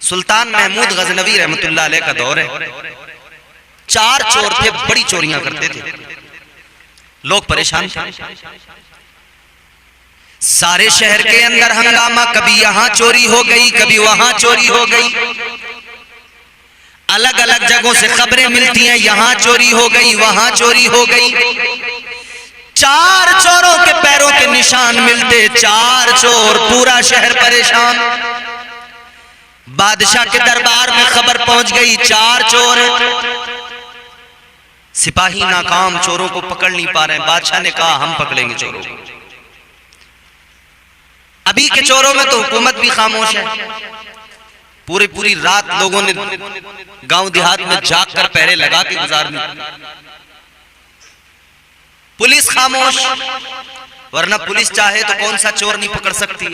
सुल्तान महमूद गजनवी रहमतुल्लाह अलैह का दौर है। 4 चोर थे, बड़ी चोरियां करते थे, लोग परेशान थे। सारे शहर के अंदर हंगामा, कभी यहां चोरी हो गई, कभी वहां चोरी हो गई। अलग अलग जगहों से खबरें मिलती हैं, यहां चोरी हो गई, वहां चोरी हो गई। 4 चोरों के पैरों के निशान मिलते, 4 चोर, पूरा शहर परेशान। बादशाह के दरबार में खबर पहुंच गई 4 चोर। सिपाही नाकाम, चोरों को पकड़ नहीं पा रहे हैं। बादशाह ने कहा हम पकड़ेंगे चोरों को। अभी के चोरों में तो हुकूमत भी खामोश है। पूरी रात लोगों ने गांव देहात में जाग कर पहरे लगा के गुजारनी। पुलिस खामोश, वरना पुलिस चाहे तो कौन सा चोर नहीं पकड़ सकती।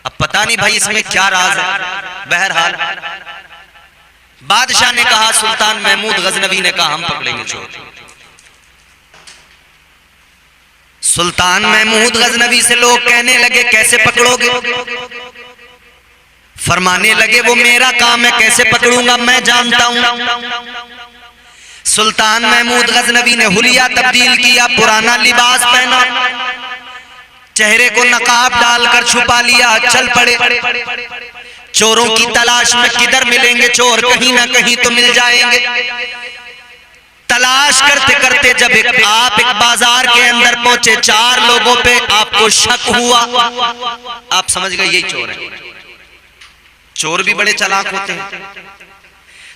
अब पता नहीं भाई इसमें क्या राज है। बहरहाल बादशाह ने कहा, सुल्तान महमूद गजनवी ने कहा हम पकड़ेंगे चोर। सुल्तान महमूद गजनवी से लोग कहने लगे कैसे पकड़ोगे? फरमाने लगे वो मेरा काम है, कैसे पकड़ूंगा मैं जानता हूं। सुल्तान महमूद गजनवी ने हुलिया तब्दील किया, पुराना लिबास पहना, चेहरे को नकाब डालकर छुपा लिया, चल पड़े चोरों की तलाश में। किधर मिलेंगे चोर? कहीं ना कहीं तो मिल जाएंगे। तलाश करते करते जब आप एक बाजार के अंदर पहुंचे, 4 लोगों पे आपको शक हुआ, आप समझ गए यही चोर है। चोर भी बड़े चालाक होते हैं।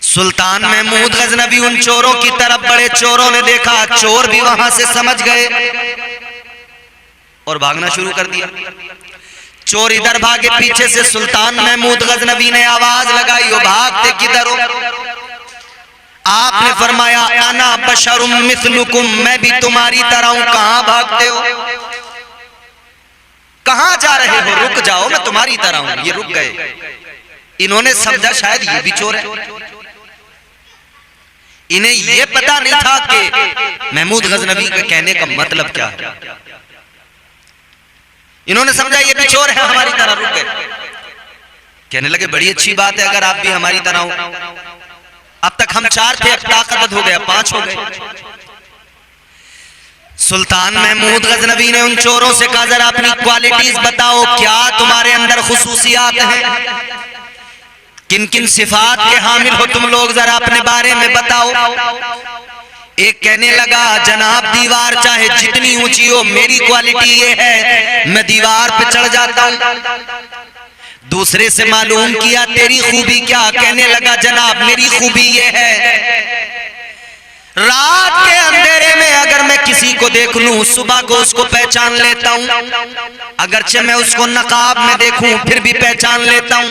सुल्तान महमूद गजनवी उन चोरों की तरफ बढ़े, चोरों ने देखा, चोर भी वहां से समझ गए और भागना शुरू कर दिया। चोर इधर भागे, पीछे से सुल्तान महमूद गजनवी ने आवाज लगाई, ओ भागते किधर हो? आपने फरमाया अना बशरुम मिस्लुकुम, मैं भी तुम्हारी तरह हूं, कहां भागते हो? कहां जा रहे हो? रुक जाओ, मैं तुम्हारी तरह हूं। ये रुक गए। इन्होंने समझा शायद ये भी चोर है। इन्हें यह पता नहीं था कि महमूद गजनवी के कहने का मतलब क्या है। इन्होंने समझा ये भी चोर है, हमारी तरह। रुक गए। कहने लगे बड़ी अच्छी बात है अगर आप भी हमारी तरह हो। अब तक हम 4 थे, अब ताकत हो गया, 5 हो गए। सुल्तान महमूद गजनवी ने उन चोरों से कहा जरा अपनी क्वालिटीज बताओ, क्या तुम्हारे अंदर खुसूसियात हैं, किन किन सिफात के हामिल हो तुम लोग, जरा अपने बारे में बताओ। एक कहने लगा जनाब दीवार चाहे जितनी ऊंची हो, मेरी क्वालिटी ये है मैं दीवार पे चढ़ जाता हूं। दूसरे से मालूम किया तेरी खूबी क्या? कहने लगा जनाब मेरी खूबी ये है रात के अंधेरे में अगर मैं किसी को देख लूं, सुबह को उसको पहचान लेता हूं। अगरचे मैं उसको नकाब में देखूं फिर भी पहचान लेता हूं।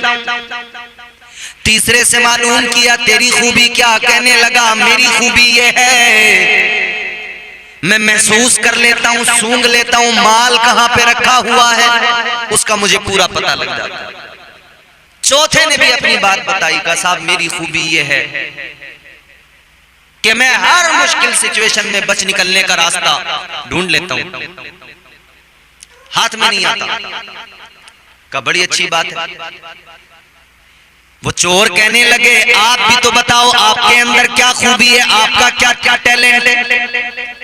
तीसरे से मालूम किया तेरी खूबी क्या? कहने लगा मेरी खूबी ये है मैं महसूस कर लेता हूं, सूंघ लेता हूं, माल कहां पे रखा हुआ है उसका मुझे पूरा पता लग जाता है। चौथे ने भी अपनी बात बताई, कहा साहब मेरी खूबी ये है कि मैं हर मुश्किल सिचुएशन में बच निकलने का रास्ता ढूंढ लेता हूं, हाथ में नहीं आता। का बड़ी अच्छी बात है। वो चोर कहने लगे आप भी तो बताओ आपके अंदर क्या खूबी है, आपका क्या क्या टैलेंट है।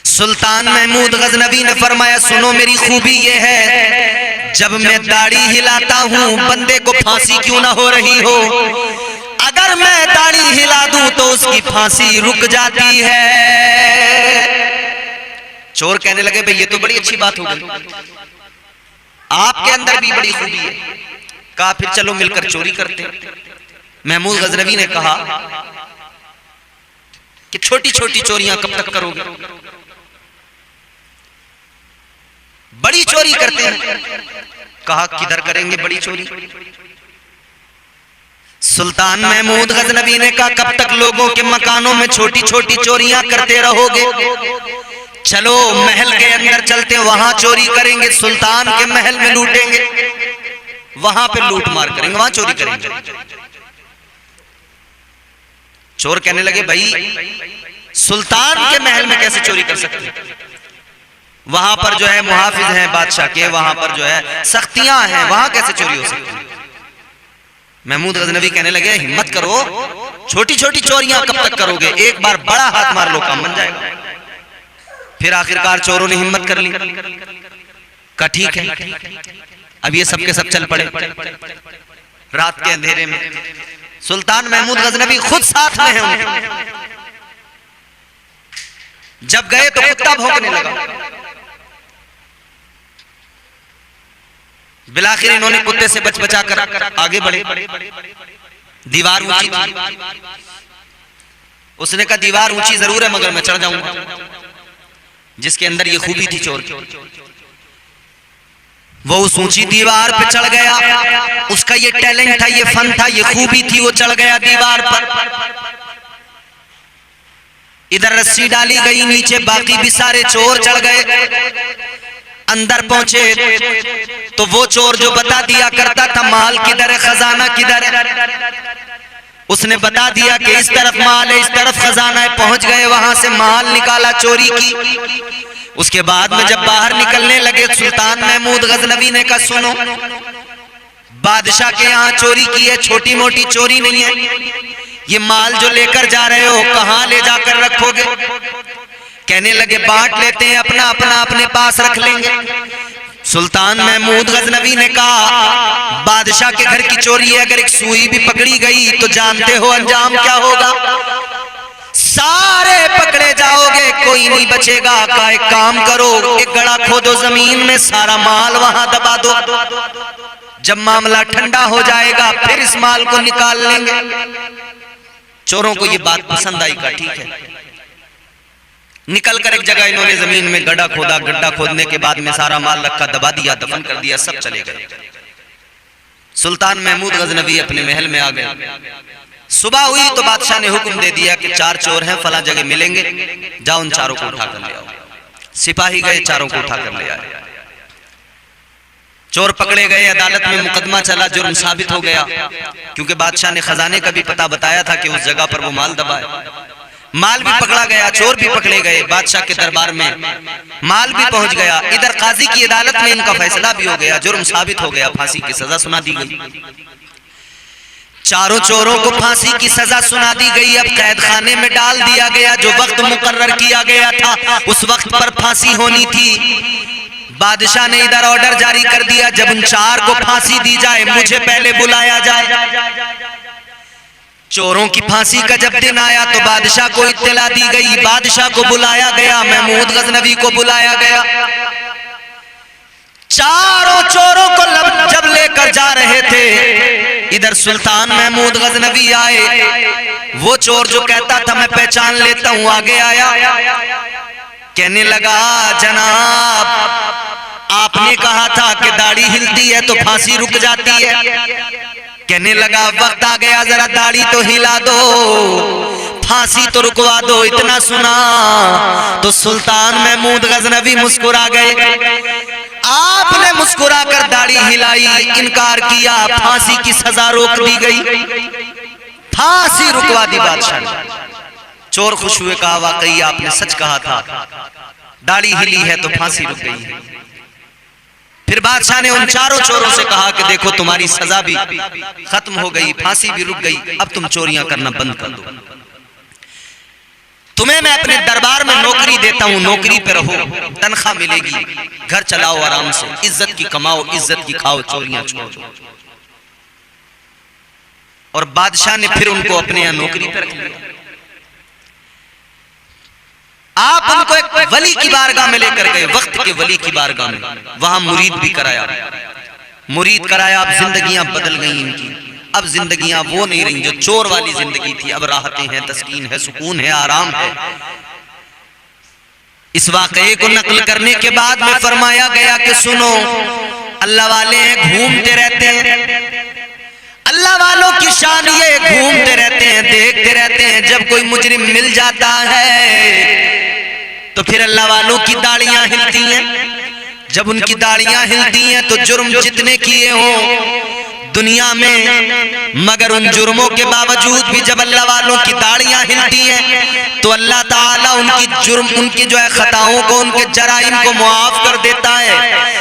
सुल्तान महमूद गजनवी ने फरमाया सुनो मेरी खूबी ये है जब मैं दाढ़ी हिलाता हूं बंदे को फांसी क्यों ना हो रही हो, अगर मैं दाढ़ी हिला दूं तो उसकी फांसी रुक जाती है। चोर कहने लगे भाई ये तो बड़ी अच्छी बात हो गई, आपके अंदर भी बड़ी खूबी है। कहा फिर चलो मिलकर चोरी करते। महमूद गजनवी ने कहा कि छोटी छोटी चोरियां कब तक करोगे, बड़ी चोरी करते हैं। कहा किधर करेंगे बड़ी चोरी। सुल्तान महमूद गजनवी ने कहा कब तक लोगों के मकानों में छोटी छोटी चोरियां करते रहोगे, चलो महल के अंदर चलते, वहां चोरी करेंगे, सुल्तान के महल में लूटेंगे, वहां पे लूट मार करेंगे, वहां चोरी करेंगे। चोर कहने लगे भाई सुल्तान के महल में कैसे चोरी कर सकते हैं, वहां पर जो है मुहाफिज हैं बादशाह के, वहां पर जो है सख्तियां हैं, वहां कैसे चोरी हो सकती है। महमूद गजनवी कहने लगे हिम्मत करो, छोटी छोटी चोरियां कब तक करोगे, एक बार बड़ा हाथ मार लो काम बन जाएगा। फिर आखिरकार चोरों ने हिम्मत कर ली, कहा ठीक है। अब ये सब के सब चल पड़े रात के अंधेरे में। सुल्तान महमूद गजनवी खुद साथ में है उनके। जब गए तो कुत्ता भौंकने लगा। बिलाखिर इन्होंने कुत्ते से बच बचा कर आगे बढ़े। दीवार ऊंची थी। उसने कहा दीवार ऊंची जरूर है मगर मैं चढ़ जाऊंगा। जिसके अंदर ये खूबी थी चोर की, वो उस ऊंची दीवार पे चढ़ गया। उसका ये टैलेंट था, ये फन था, ये खूबी थी, वो चढ़ गया दीवार पर। इधर रस्सी डाली गई नीचे, बाकी भी सारे चोर चढ़ गए। अंदर पहुंचे तो वो चोर जो बता दिया करता था माल किधर है, खजाना किधर है, उसने बता दिया कि इस तरफ माल है, इस तरफ खजाना है। पहुंच गए, वहां से माल निकाला चोरी की। उसके बाद में जब बाहर निकलने लगे, सुल्तान महमूद गजनवी ने कहा सुनो, बादशाह के यहाँ चोरी की है, छोटी मोटी चोरी नहीं है। ये माल जो लेकर जा रहे हो कहां ले जाकर रखोगे? कहने लगे बांट लेते हैं, अपना अपना अपने पास रख लेंगे। सुल्तान महमूद गजनवी ने कहा बादशाह के घर की चोरी है, अगर एक सुई भी पकड़ी गई तो जानते हो अंजाम क्या होगा, सारे पकड़े जाओगे, कोई नहीं बचेगा। का एक काम करो, एक गड़ा खोदो जमीन में, सारा माल वहां दबा दो, जब मामला ठंडा हो जाएगा फिर इस माल को निकाल लेंगे। चोरों को ये बात पसंद आई, का ठीक है। निकल कर एक जगह इन्होंने जमीन में गड्ढा खोदा, गड्ढा खोदने के बाद में सारा माल रखा, दबा दिया, दफन कर दिया, सब चले गए। सुल्तान महमूद गजनवी अपने महल में आ गए। सुबह हुई तो बादशाह ने हुक्म दे दिया कि 4 चोर हैं फला जगह मिलेंगे, जाओ उन चारों को उठा कर ले आओ। सिपाही गए, चारों को उठा कर ले आए। चोर पकड़े गए, अदालत में मुकदमा चला, जुर्म साबित हो गया, क्योंकि बादशाह ने खजाने का भी पता बताया था कि उस जगह पर वो माल दबा है। माल भी पकड़ा गया, चोर भी पकड़े गए, बादशाह के दरबार में माल भी पहुंच गया। इधर काजी की अदालत में इनका फैसला भी हो गया, जुर्म साबित हो गया, फांसी की सजा सुना दी गई। चारों चोरों को फांसी की सजा सुना दी गई। अब कैद खाने में डाल दिया गया। जो वक्त मुकर्रर किया गया था उस वक्त पर फांसी होनी थी। बादशाह ने इधर ऑर्डर जारी कर दिया, जब उन 4 को फांसी दी जाए मुझे पहले बुलाया जाए। चोरों की फांसी का जब दिन आया तो बादशाह को इत्तला दी गई, बादशाह को बुलाया गया, महमूद गजनवी को बुलाया गया। चारों चोरों को जब लेकर जा रहे थे, इधर सुल्तान महमूद गजनवी आए। वो चोर जो कहता था मैं पहचान लेता हूं, आगे आया, कहने लगा जनाब आपने कहा था कि दाढ़ी हिलती है तो फांसी रुक जाती है। कहने लगा वक्त आ गया, जरा दाढ़ी तो हिला दो, फांसी तो रुकवा दो। इतना सुना तो सुल्तान महमूद गजनवी मुस्कुरा गए। आपने मुस्कुरा कर दाढ़ी हिलाई, इनकार किया, फांसी की सजा रोक दी गई, फांसी रुकवा दी बादशाह ने। चोर खुश हुए, कहा वाकई आपने सच कहा था, दाढ़ी हिली है तो फांसी रुक गई है। फिर बादशाह ने उन चारों चोरों से कहा कि देखो तुम्हारी सजा भी खत्म हो गई, फांसी भी रुक गई, अब तुम चोरियां करना बंद कर दो। तुम्हें मैं अपने दरबार में नौकरी देता हूं, नौकरी पे रहो, तनख्वाह मिलेगी, घर चलाओ आराम से, इज्जत की कमाओ, इज्जत की खाओ, चोरियां छोड़ दो। और बादशाह ने फिर उनको अपने यहां नौकरी पर रख लिया। आप उनको एक वली की बारगाह में लेकर गए, वक्त के वली की बारगाह में, वहां मुरीद भी कराया, मुरीद कराया। अब जिंदगियां बदल गई इनकी, अब जिंदगियां वो नहीं रही जो चोर वाली जिंदगी थी। अब राहतें हैं, तस्कीन है, सुकून है, आराम है। इस वाकये को नकल करने के बाद में फरमाया गया कि सुनो, अल्लाह वाले घूमते रहते हैं, अल्लाह वालों की शान ये घूमते रहते हैं, देखते रहते हैं, जब कोई मुजरिम मिल जाता है तो फिर अल्लाह वालों की दाढ़ियां हिलती हैं। जब उनकी दाढ़ियां हिलती हैं तो जुर्म जितने किए हों दुनिया में, मगर उन जुर्मों के बावजूद भी जब अल्लाह वालों की दाढ़ियां हिलती हैं तो अल्लाह ताला उनकी जो है खताओं को, उनके जराइम को मुआफ कर देता है।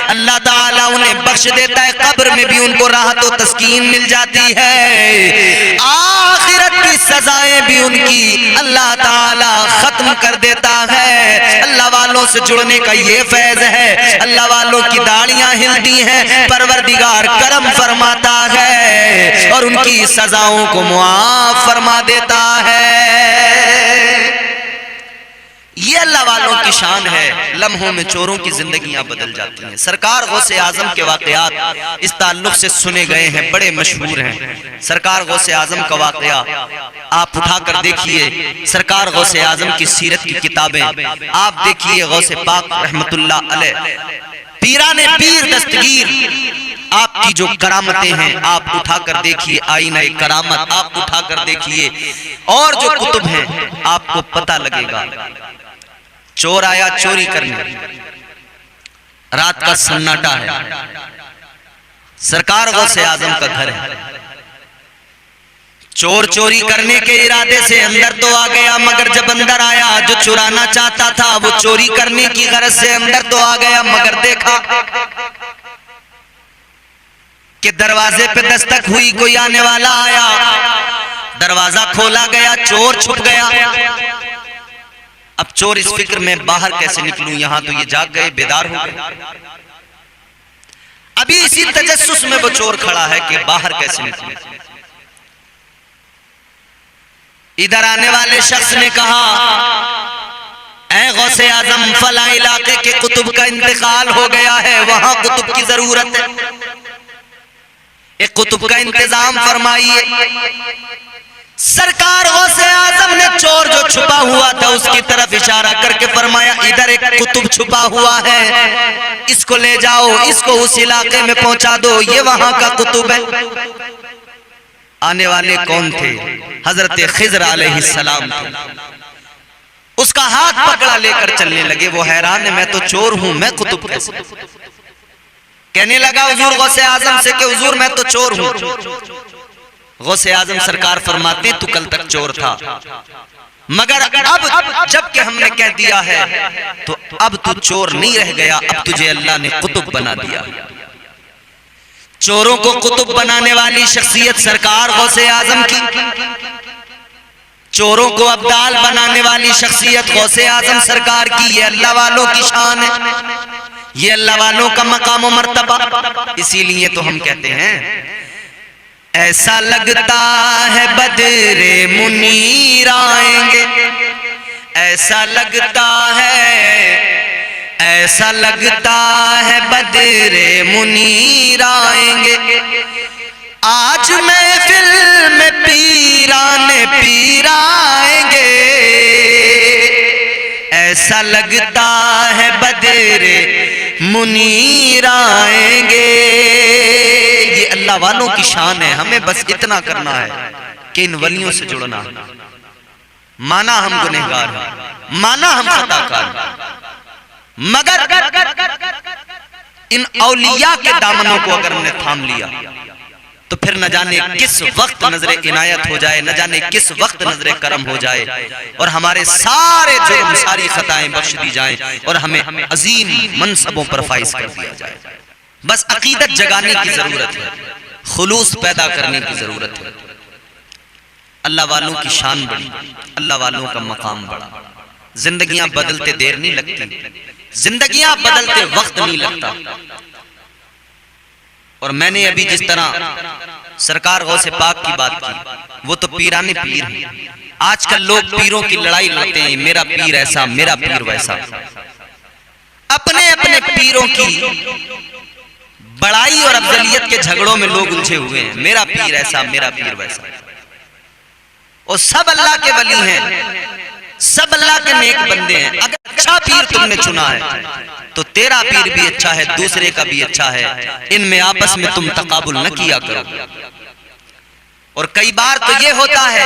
अल्लाह ताला उन्हें बख्श देता है, कब्र में भी उनको राहत और तस्कीन मिल जाती है, आखिरत की सजाएं भी उनकी अल्लाह ताला खत्म कर देता है। अल्लाह वालों से जुड़ने का ये फैज़ है, अल्लाह वालों की दाढ़ियां हिलती हैं, परवरदिगार करम फरमाता है और उनकी सजाओं को मुआफ फरमा देता है। ये अल्लाह वालों की शान है। लम्हों में चोरों की जिंदगियां बदल जाती हैं। सरकार गौसे आजम के वाकयात इस ताल्लुक से सुने गए हैं, बड़े मशहूर हैं। सरकार गौसे आजम का वाकया आप उठाकर देखिए, सरकार गौसे आजम की सीरत की किताबें आप देखिए, गौसे पाक रहमतुल्लाह अलैह, पीराने पीर दस्तगीर आपकी जो करामतें हैं आप उठाकर देखिए, आईना करामत आप उठाकर देखिए, और जो कुतुब हैं आपको पता लगेगा। चोर आया चोरी करने, रात का सन्नाटा है, सरकार गौसे आजम का घर है, चोर चोरी करने के इरादे से अंदर तो आ गया, मगर जब अंदर आया जो चुराना चाहता था वो चोरी करने की गरज से अंदर तो आ गया, मगर देखा कि दरवाजे पे दस्तक हुई, कोई आने वाला आया, दरवाजा खोला गया, चोर छुप गया। अब चोर इस फिक्र में बाहर कैसे निकलूं, यहां तो ये जाग गए, बेदार हो गए। अभी इसी तजस्सुस में वो चोर खड़ा है कि बाहर कैसे निकलूं। इधर आने वाले शख्स ने कहा, ऐ गौसे आजम, फला इलाके के कुतुब का इंतकाल हो गया है, वहां कुतुब की जरूरत है, एक कुतुब का इंतजाम फरमाइए। सरकार गौसे आजम ने चोर जो छुपा हुआ था उसकी तरफ इशारा करके फरमाया, इधर एक कुतुब छुपा हुआ है, इसको ले जाओ, इसको उस इलाके में पहुंचा दो, ये वहां का कुतुब है। आने वाले कौन थे? हजरत खिज़र अलैहिस्सलाम थे। उसका हाथ पकड़ा लेकर चलने लगे। वो हैरान है, मैं तो चोर हूं, मैं कुतुब कैसे? कहने लगा हुजूर गौसे आजम से कि हुजूर मैं तो चोर हूं। गौसे आजम सरकार फरमाते, तू कल तक चोर था, मगर अब जब कि हमने कह दिया है तो अब तू चोर नहीं रह गया, अब तुझे अल्लाह ने कुतुब बना दिया। चोरों को कुतुब बनाने वाली शख्सियत सरकार गौसे आजम की, चोरों को अब्दाल बनाने वाली शख्सियत गौसे आजम सरकार की। ये अल्लाह वालों की शान है, ये अल्लाह वालों का मकाम और मर्तबा। इसीलिए तो हम कहते हैं, ऐसा लगता है बदरे मुनीर आएंगे, ऐसा लगता है, ऐसा लगता है बदरे मुनीर आएंगे, आज महफिल में पीराने पीर आएंगे, ऐसा लगता है बदरे मुनीर आएंगे। ये अल्लाह वालों की शान है। हमें बस इतना करना है कि इन वलियों से जुड़ना। माना हम गुनहगार हैं, माना हम खताकार हैं, मगर इन औलिया के दामनों को अगर हमने थाम लिया तो फिर न जाने किस वक्त नजरे इनायत हो जाए, न जाने किस वक्त नजरे करम हो जाए और हमारे सारे जुर्म, सारी खताएं बख्श दी जाएं और हमें अजीम मनसबों पर फाइज कर दिया जाए। बस अकीदत जगाने की जरूरत है, खुलूस पैदा करने की जरूरत है। अल्लाह वालों की शान बड़ी, अल्लाह वालों का मकाम बड़ा। जिंदगियां बदलते देर नहीं लगती, जिंदगियां बदलते वक्त नहीं लगता। और मैंने अभी जिस तरह सरकार गौसे पाक की बात की, वो तो पीराने पीर हैं। आजकल लोग पीरों की लड़ाई लड़ते हैं, मेरा पीर ऐसा, मेरा पीर वैसा। अपने अपने पीरों की बड़ाई और अफजलियत के झगड़ों में लोग उलझे हुए हैं। मेरा पीर ऐसा, मेरा पीर वैसा। और सब अल्लाह के वली हैं, सब अल्लाह के नेक बंदे हैं। अगर अच्छा पीर तुमने चुना है तो तेरा पीर भी अच्छा है, दूसरे का भी अच्छा है। इनमें आपस में तुम तकाबुल न किया करो। और कई बार तो ये होता है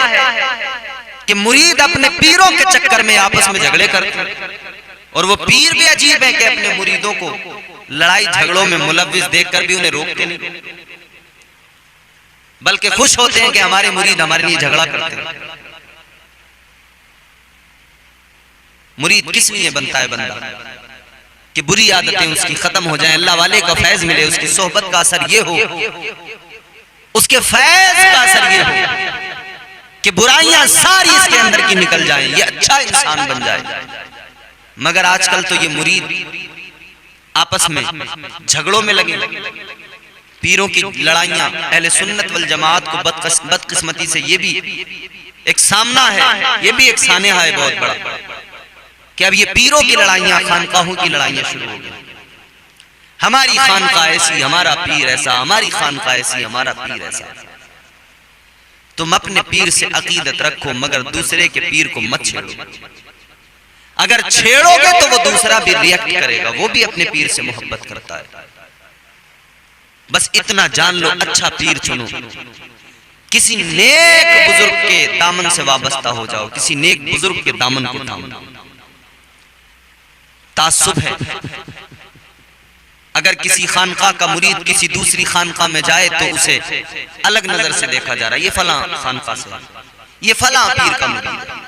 कि मुरीद अपने पीरों के चक्कर में आपस में झगड़े करते हैं। और वो पीर भी अजीब है कि अपने मुरीदों को लड़ाई झगड़ों में मुलव्विस देखकर भी उन्हें रोकते नहीं। बल्कि खुश होते हैं कि हमारे मुरीद हमारे लिए झगड़ा करते हैं। मुरीद किस लिए बनता है बंदा? कि बुरी आदतें उसकी खत्म हो जाएं, अल्लाह वाले का फैज मिले, उसकी सोहबत का असर ये हो, उसके फैज का असर ये हो कि बुराइयां सारी इसके अंदर की निकल जाएं, ये अच्छा इंसान बन जाए। मगर आजकल तो ये मुरीद आपस में झगड़ों में लगे, पीरों की लड़ाइयां। अहले सुन्नत वल जमात को बदकिस्मती से ये भी एक सामना है, ये भी एक सानेहा है बहुत बड़ा कि अब ये पीरों की लड़ाइयां, खानकाहों की लड़ाइयां शुरू हो गई। हमारी खानकाह ऐसी, हमारा पीर ऐसा, हमारी खानकाह ऐसी, हमारा पीर ऐसा। तुम अपने पीर से अकीदत रखो, मगर दूसरे के पीर को मत छेड़ो। अगर छेड़ोगे तो वो दूसरा भी रिएक्ट करेगा, वो भी अपने पीर से मोहब्बत करता है। बस इतना जान लो, अच्छा पीर चुनो, किसी नेक बुजुर्ग के दामन से वाबस्ता हो जाओ, किसी नेक बुजुर्ग के दामन को थामो। तासुब है, अगर किसी खानका का मुरीद किसी दूसरी खानका में जाए तो उसे अलग नजर से देखा जा रहा है, ये फलां खानका से, ये फलां पीर का मुरीद है।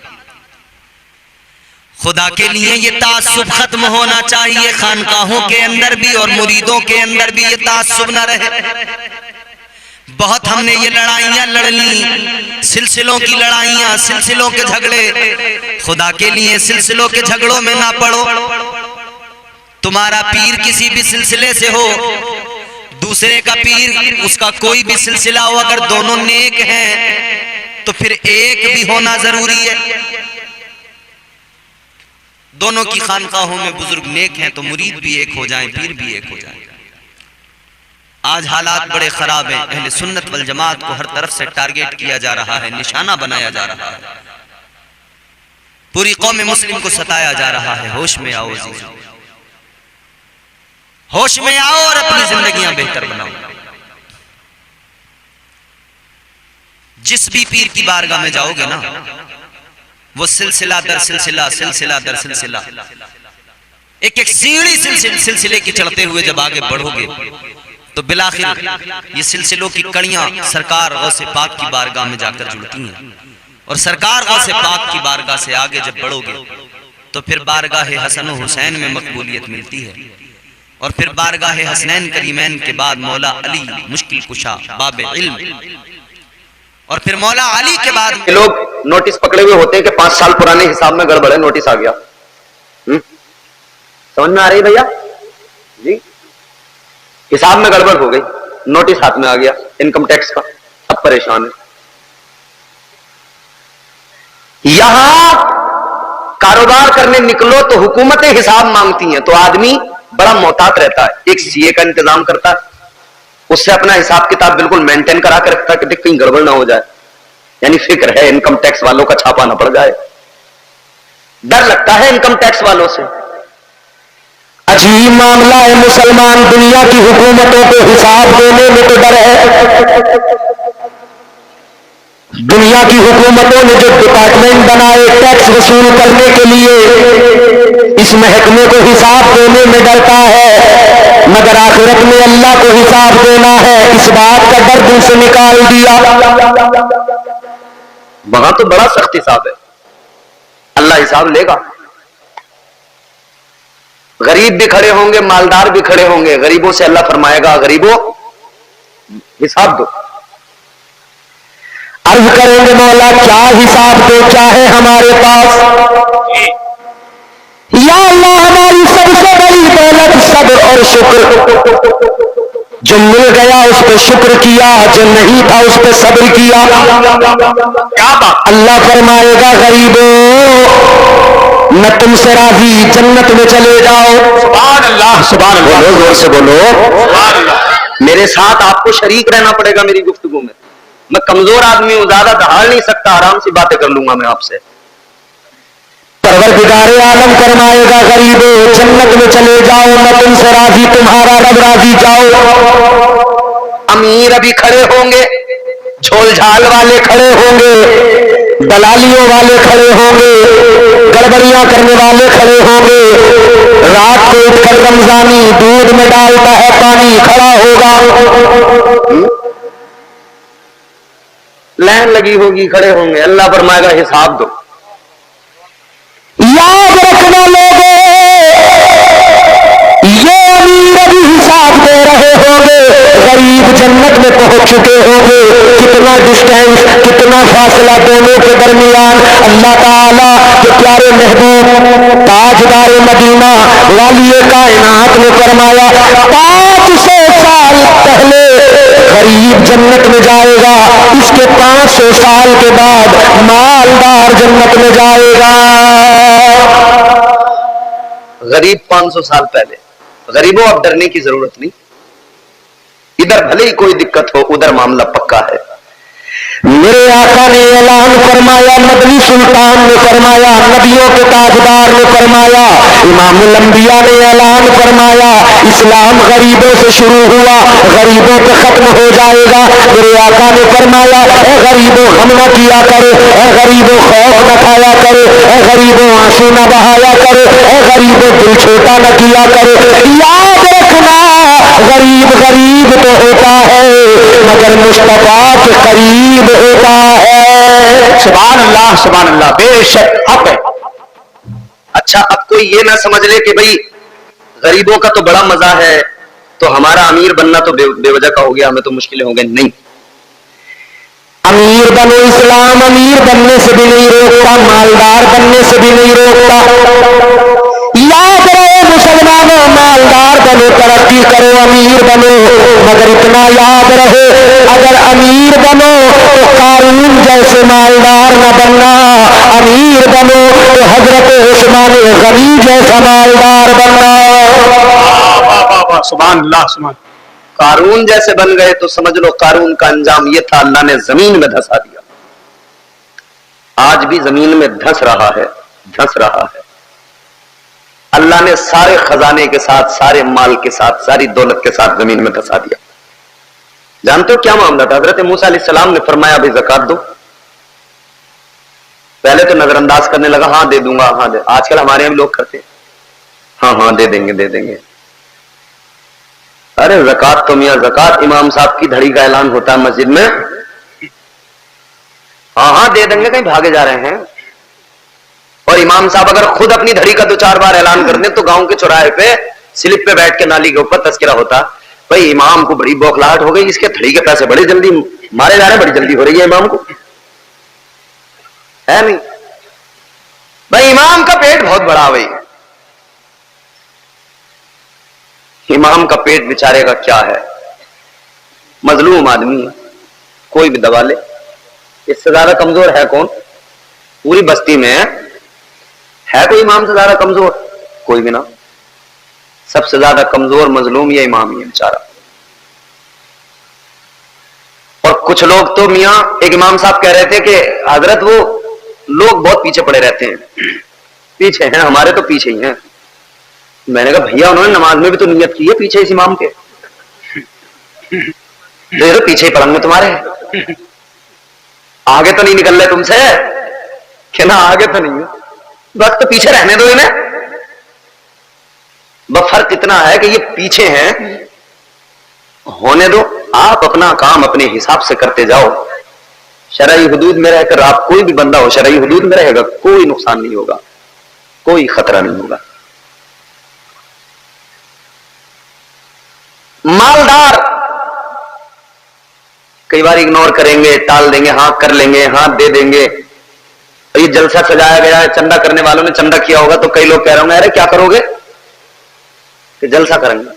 खुदा के लिए ये तासुब खत्म होना चाहिए, खानकाहों के अंदर भी और मुरीदों के अंदर भी ये तासुब न रहे। बहुत हमने ये लड़ाइयां लड़ ली, सिलसिलों की लड़ाइयां, सिलसिलों के झगड़े। खुदा के लिए सिलसिलों के झगड़ों में ना पड़ो। तुम्हारा पीर किसी भी सिलसिले से हो, दूसरे का पीर, उसका कोई भी सिलसिला हो, अगर दोनों नेक हैं तो फिर एक भी होना जरूरी है। दोनों की खानकाहों में बुजुर्ग नेक हैं तो मुरीद भी एक हो जाएं, पीर भी एक हो जाएं। आज हालात बड़े खराब हैं, अहले सुन्नत वल जमात को हर तरफ से टारगेट किया जा रहा है, निशाना बनाया जा रहा है, पूरी कौम मुस्लिम को सताया जा रहा है। होश में आओ जीजो, होश में आओ और अपनी जिंदगियां बेहतर बनाओ। जिस भी पीर की बारगाह में जाओगे ना, वो सिलसिला दर सिलसिला, सिलसिला दर सिलसिला, एक एक सीढ़ी सिलसिले की चढ़ते हुए जब आगे बढ़ोगे तो बिलाखिर ये सिलसिलों की कड़ियां सरकार गौसे पाक की बारगाह में जाकर जुड़ती हैं। और सरकार गौसे पाक की बारगाह से आगे जब बढ़ोगे तो फिर बारगाह हसन हुसैन में मकबूलियत मिलती है, और फिर बारगाह हसनैन करीमैन के बाद मौला अली मुश्किल कुशा बाब इल्म, और फिर मौला अली के बाद लोग नोटिस पकड़े हुए होते हैं कि 5 साल पुराने हिसाब में गड़बड़ है, नोटिस आ गया। समझ में आ रही भैया जी? हिसाब में गड़बड़ हो गई, नोटिस हाथ में आ गया इनकम टैक्स का, अब परेशान है। यहां कारोबार करने निकलो तो हुकूमतें हिसाब मांगती हैं, तो आदमी बड़ा मोहतात रहता है, एक सीए का इंतजाम करता है, उससे अपना हिसाब किताब बिल्कुल मेंटेन करा कर रखता है कि कहीं गड़बड़ ना हो जाए, यानी फिक्र है इनकम टैक्स वालों का छापा ना पड़ जाए, डर लगता है इनकम टैक्स वालों से। अजीब मामला है, मुसलमान दुनिया की हुकूमतों को हिसाब देने में तो डर है। दुनिया की हुकूमतों ने जो डिपार्टमेंट बनाए टैक्स वसूल करने के लिए, इस महकमे को हिसाब देने में डरता है, मगर आखिरत में अल्लाह को हिसाब देना है, इस बात का डर दिल से निकाल दिया। वहां तो बड़ा सख्त हिसाब है, अल्लाह हिसाब लेगा। गरीब भी खड़े होंगे, मालदार भी खड़े होंगे, गरीबों से अल्लाह फरमाएगा गरीबों हिसाब दो। अर्ज करेंगे मौला क्या हिसाब दो, क्या है हमारे पास? या अल्लाह हमारी सबसे बड़ी दौलत सब्र और शुक्र, जो मिल गया उस पर शुक्र किया, जो नहीं था उस पर सब्र किया। क्या बात? अल्लाह फरमाएगा गरीबों मैं तुमसे राजी, जन्नत में चले जाओ। सुभान अल्लाह, सुभान अल्लाह, बोलो जोर से बोलो सुभान अल्लाह। मेरे साथ आपको शरीक रहना पड़ेगा मेरी गुफ्तगू में, मैं कमजोर आदमी हूं, ज्यादा दहाड़ नहीं सकता, आराम से बातें कर लूंगा मैं आपसे। परवरदिगारे आलम फरमाएगा गरीबों जन्नत में चले जाओ, मैं तुमसे राजी, तुम्हारा रब राजी, जाओ। अमीर अभी खड़े होंगे, झोल झाल वाले खड़े होंगे, दलालियों वाले खड़े होंगे, गड़बड़ियां करने वाले खड़े होंगे। रात को उठकर रमजानी दूध में डालता है पानी खड़ा होगा। लाइन लगी होगी, खड़े होंगे, अल्लाह फरमाएगा हिसाब दो। याद रखना लोगों, ये अमीर अभी हिसाब दे रहे होंगे, गरीब जन्नत में पहुंच चुके होंगे। कितना डिस्टेंस, कितना फासला दोनों के दरमियान। अल्लाह ताला के प्यारे महबूब ताजदार मदीना वाली कायनात ने फरमाया 500 साल पहले गरीब जन्नत में जाएगा, इसके 500 साल के बाद मालदार जन्नत में जाएगा। गरीब 500 साल पहले। गरीबों अब डरने की जरूरत नहीं, इधर भले ही कोई दिक्कत हो, उधर मामला पक्का है। मेरे आका ने ऐलान फरमाया, मदनी सुल्तान ने फरमाया, नबियों के ताजदार ने फरमाया, इमामुल अंबिया ने ऐलान फरमाया, इस्लाम गरीबों से शुरू हुआ, गरीबों पे खत्म हो जाएगा। मेरे आका ने फरमाया, ए गरीबों हम न किया करो, ए गरीबों खौफ न खाया करो, ए गरीबों आंसू न बहाया करो, ए गरीबों दिल छोटा न किया करो। याद रखना, गरीब गरीब तो होता है मगर मुस्तफा के करीब होता है। सुभान अल्लाह, बेशक हक है। अच्छा, अब कोई ये ना समझ ले कि भाई गरीबों का तो बड़ा मजा है, तो हमारा अमीर बनना तो बेवजह का हो गया, हमें तो मुश्किलें हो गई। नहीं, अमीर बनो, इस्लाम अमीर बनने से भी नहीं रोकता, मालदार बनने से भी नहीं रोकता। याद रहे मुसलमानों, मालदार बनो, तरक्की करो, अमीर बनो, मगर इतना याद रहे अगर अमीर बनो तो कारून जैसे मालदार न बनना, अमीर बनो तो हजरत उस्मान गनी जैसा मालदार बनना। सुभान अल्लाह, सुभान। कारून जैसे बन गए तो समझ लो कारून का अंजाम यह था, अल्लाह ने जमीन में धंसा दिया। आज भी जमीन में धंस रहा है, धंस रहा है। अल्लाह ने सारे खजाने के साथ, सारे माल के साथ, सारी दौलत के साथ जमीन में धंसा दिया। जानते हो क्या मामला था? हजरत मूसा अलैहिस्सलाम ने फरमाया भाई ज़कात दो। पहले तो नजरअंदाज करने लगा, हाँ दे दूंगा, हाँ दे। आजकल हमारे यहाँ लोग करते, हाँ हाँ दे देंगे, दे देंगे। अरे ज़कात तो मियां ज़कात, इमाम साहब की धड़ी का ऐलान होता है मस्जिद में, हाँ हाँ दे देंगे, कहीं भागे जा रहे हैं। और इमाम साहब अगर खुद अपनी धड़ी का 2-4 बार ऐलान कर दें तो गांव के चौराहे पे स्लिप पे बैठ के नाली के ऊपर तस्करा होता, भाई इमाम को बड़ी बौखलाहट हो गई, इसके धड़ी के पैसे बड़े जल्दी मारे जा रहे हैं, बड़ी जल्दी हो रही है इमाम को, है नहीं भाई, इमाम का पेट बहुत बड़ा। भाई इमाम का पेट बेचारे का क्या है, मजलूम आदमी है, कोई भी दबा ले। इससे ज्यादा कमजोर है कौन? पूरी बस्ती में है कोई इमाम से ज्यादा कमजोर? कोई भी ना। सबसे ज्यादा कमजोर मजलूम ये इमाम ही है बेचारा। और कुछ लोग तो मियां, एक इमाम साहब कह रहे थे कि हजरत वो लोग बहुत पीछे पड़े रहते हैं। पीछे हैं, हमारे तो पीछे ही हैं। मैंने कहा भैया उन्होंने नमाज में भी तो नियत की है पीछे इस इमाम के, तो पीछे ही पलंग में तुम्हारे, आगे तो नहीं निकल रहे तुमसे, कि ना आगे तो नहीं है, बस तो पीछे रहने दो इन्हें। बस फर्क इतना है कि ये पीछे हैं, होने दो, आप अपना काम अपने हिसाब से करते जाओ। शरई हुदूद में रहकर आप, कोई भी बंदा हो शरई हुदूद में रहेगा, कोई नुकसान नहीं होगा, कोई खतरा नहीं होगा। मालदार कई बार इग्नोर करेंगे, टाल देंगे, हाँ कर लेंगे, हाँ दे देंगे। ये जलसा सजाया गया है, चंदा करने वालों ने चंदा किया होगा, तो कई लोग कह रहे होंगे अरे क्या करोगे? कि जलसा करेंगे।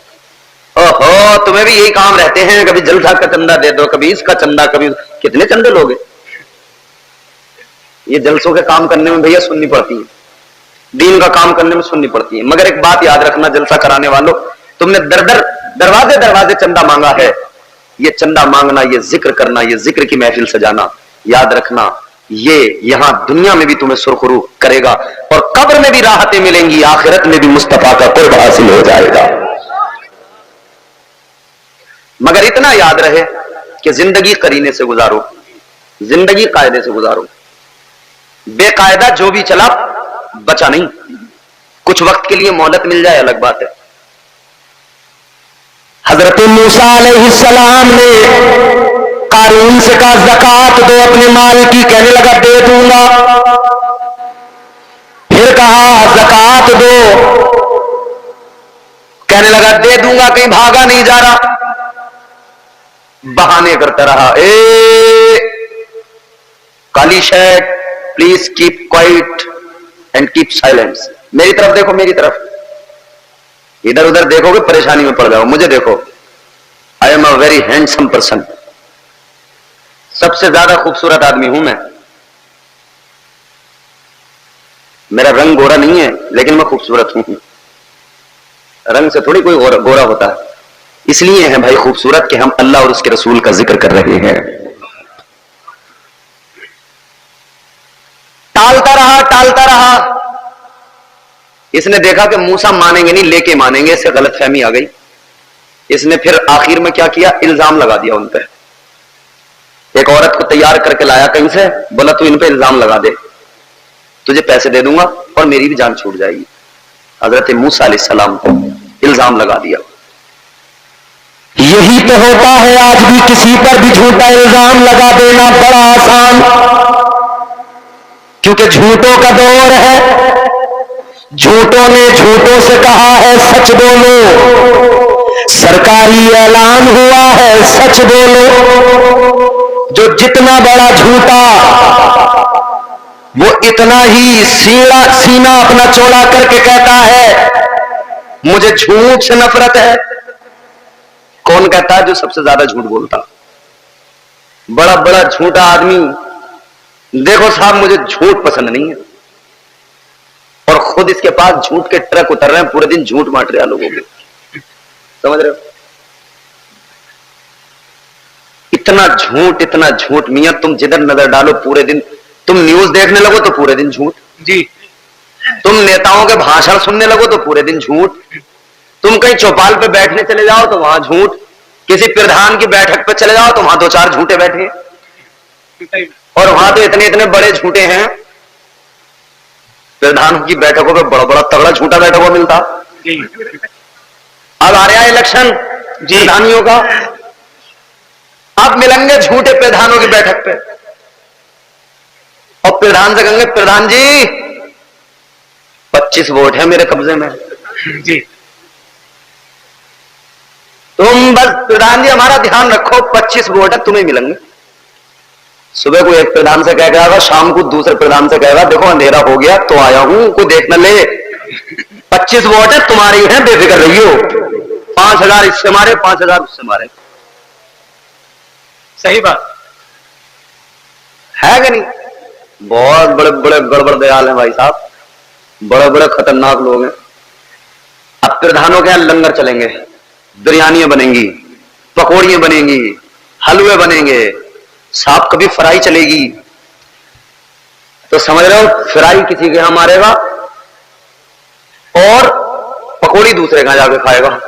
ओहो, तुम्हें भी यही काम रहते हैं, कभी जलसा का चंदा दे दो, कभी इसका चंदा, कभी कितने चंदे लोगे? ये जलसों के काम करने में भैया सुननी पड़ती है, दीन का काम करने में सुननी पड़ती है। मगर एक बात याद रखना जलसा कराने वालों, तुमने दरवाजे दरवाजे चंदा मांगा है, ये चंदा मांगना, ये जिक्र करना, ये जिक्र की महफिल सजाना, याद रखना ये यहां दुनिया में भी तुम्हें सुरखरू करेगा और कब्र में भी राहतें मिलेंगी, आखिरत में भी मुस्तफा का कुर्ब हासिल हो जाएगा। मगर इतना याद रहे कि जिंदगी करीने से गुजारो, जिंदगी कायदे से गुजारो। बेकायदा जो भी चला बचा नहीं। कुछ वक्त के लिए मोहलत मिल जाए अलग बात है। हजरत मूसा अलैहिस्सलाम ने कारून से कहा ज़कात दो अपने माल की, कहने लगा दे दूंगा। फिर कहा ज़कात दो, कहने लगा दे दूंगा, कहीं भागा नहीं जा रहा, बहाने करता रहा। काली shirt, please keep quiet and keep silence. मेरी तरफ देखो, मेरी तरफ, इधर उधर देखोगे परेशानी में पड़ जाओ, मुझे देखो। I am a very handsome person, सबसे ज्यादा खूबसूरत आदमी हूं मैं। मेरा रंग गोरा नहीं है, लेकिन मैं खूबसूरत हूं। रंग से थोड़ी कोई गोरा होता है, इसलिए है भाई खूबसूरत कि हम अल्लाह और उसके रसूल का जिक्र कर रहे हैं। टालता रहा, टालता रहा। इसने देखा कि मूसा मानेंगे नहीं, लेके मानेंगे, इससे गलतफहमी आ गई। इसने फिर आखिर में क्या किया, इल्जाम लगा दिया उन पर। एक औरत को तैयार करके लाया कहीं से, बोला तू इन पे इल्जाम लगा दे, तुझे पैसे दे दूंगा और मेरी भी जान छूट जाएगी। हजरत मूसा अलैहिस्सलाम को इल्जाम लगा दिया। यही तो होता है आज भी, किसी पर भी झूठा इल्जाम लगा देना बड़ा आसान, क्योंकि झूठों का दौर है। झूठों ने झूठों से कहा है सच बोलो, सरकारी ऐलान हुआ है सच बोलो। जो जितना बड़ा झूठा, वो इतना ही सीना अपना चौड़ा करके कहता है मुझे झूठ से नफरत है। कौन कहता है? जो सबसे ज्यादा झूठ बोलता, बड़ा बड़ा झूठा आदमी। देखो साहब, मुझे झूठ पसंद नहीं है, और खुद इसके पास झूठ के ट्रक उतर रहे हैं, पूरे दिन झूठ बांट रहे हैं लोगों के। समझ रहे हो? इतना झूठ, इतना झूठ। मियां तुम जिधर नजर डालो पूरे दिन, तुम न्यूज देखने लगो तो पूरे दिन झूठ जी, तुम नेताओं के भाषण सुनने लगो तो पूरे दिन झूठ, तुम कहीं चौपाल पे बैठने चले जाओ तो वहां झूठ, किसी प्रधान की बैठक पे चले जाओ तो वहां दो चार झूठे बैठे, और वहां तो इतने इतने बड़े झूठे हैं। प्रधानों की बैठकों पे बड़ा बड़ा तगड़ा झूठा बैठा हुआ मिलता। अब आ रहा है इलेक्शन प्रधानियों का, अब मिलेंगे झूठे प्रधानों की बैठक पे, और प्रधान से कहेंगे प्रधान जी 25 वोट है मेरे कब्जे में जी, तुम बस प्रधान जी हमारा ध्यान रखो, 25 वोट है तुम्हें मिलेंगे। सुबह को एक प्रधान से कह गया, शाम को दूसरे प्रधान से कहेगा देखो अंधेरा हो गया तो आया हूं, कोई देख न ले, 25 वोट है तुम्हारी है, बेफिक्र रहियो, 5000 इससे मारे 5000 उससे मारे। सही बात है कि नहीं? बहुत बड़े बड़े गड़बड़ दयाल हैं भाई साहब, बड़े बड़े खतरनाक लोग हैं। अब प्रधानों के यहां लंगर चलेंगे, बिरयानियां बनेंगी, पकौड़ियां बनेंगी, हलवे बनेंगे, साहब कभी फ्राई चलेगी, तो समझ रहे हो फ्राई किसी के यहां मारेगा और पकौड़ी दूसरे के यहां जाके खाएगा।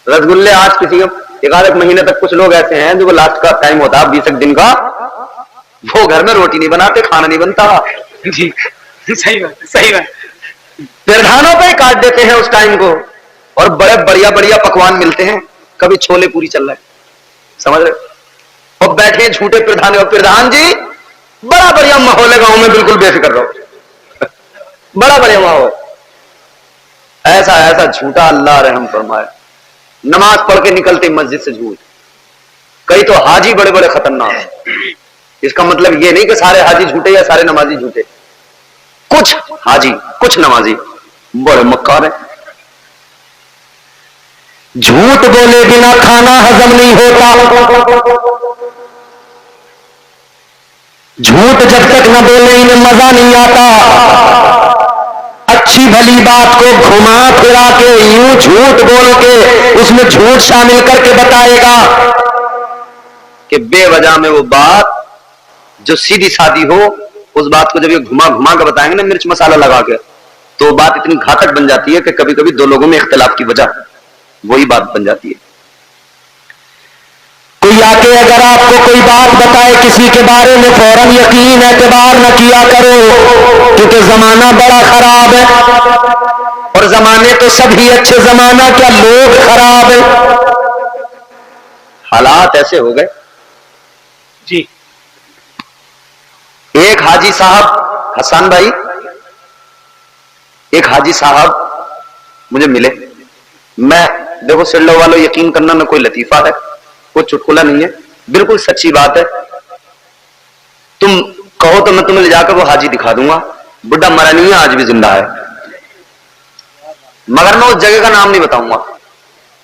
रसगुल्ले आज किसी का, एक महीने तक कुछ लोग ऐसे हैं जो लास्ट का टाइम होता है 20 दिन का, वो घर में रोटी नहीं बनाते, खाना नहीं बनता जी। सही बात, सही बात। प्रधानों पे काट देते हैं उस टाइम को, और बड़े बढ़िया बढ़िया पकवान मिलते हैं, कभी छोले पूरी चल रहा है, समझ रहे? और बैठे झूठे प्रधान, प्रधान जी बड़ा बढ़िया माहौल है गांव में, बिल्कुल बेफिक्र रहो, बड़ा बढ़िया माहौल। ऐसा ऐसा झूठा, अल्लाह रहम फरमाए। नमाज पढ़ के निकलते मस्जिद से झूठ। कई तो हाजी बड़े बड़े खतरनाक। इसका मतलब ये नहीं कि सारे हाजी झूठे या सारे नमाजी झूठे, कुछ हाजी कुछ नमाजी बड़े मक्कार है। झूठ बोले बिना खाना हजम नहीं होता, झूठ जब तक न बोले इन्हें मजा नहीं आता। अच्छी भली बात को घुमा फिरा के यूं झूठ बोल के उसमें झूठ शामिल करके बताएगा कि बेवजह में वो बात जो सीधी सादी हो, उस बात को जब ये घुमा घुमा के बताएंगे ना मिर्च मसाला लगा के, तो बात इतनी घातक बन जाती है कि कभी कभी दो लोगों में इख्तिलाफ की वजह वही बात बन जाती है। कोई आके अगर आपको कोई बात बताए किसी के बारे में, फौरन यकीन एतबार न किया करो, क्योंकि जमाना बड़ा खराब है, और जमाने तो सभी अच्छे, जमाना क्या लोग खराब है। हालात ऐसे हो गए जी। एक हाजी साहब, हसन भाई, एक हाजी साहब मुझे मिले। मैं, देखो सिल्लो वालों, यकीन करना मैं कोई लतीफा है, कोई चुटकुला नहीं है, बिल्कुल सच्ची बात है। तुम कहो तो मैं तुम्हें ले जाकर वो हाजी दिखा दूंगा। बुढ़ा मरा नहीं है, आज भी जिंदा है, मगर मैं उस जगह का नाम नहीं बताऊंगा।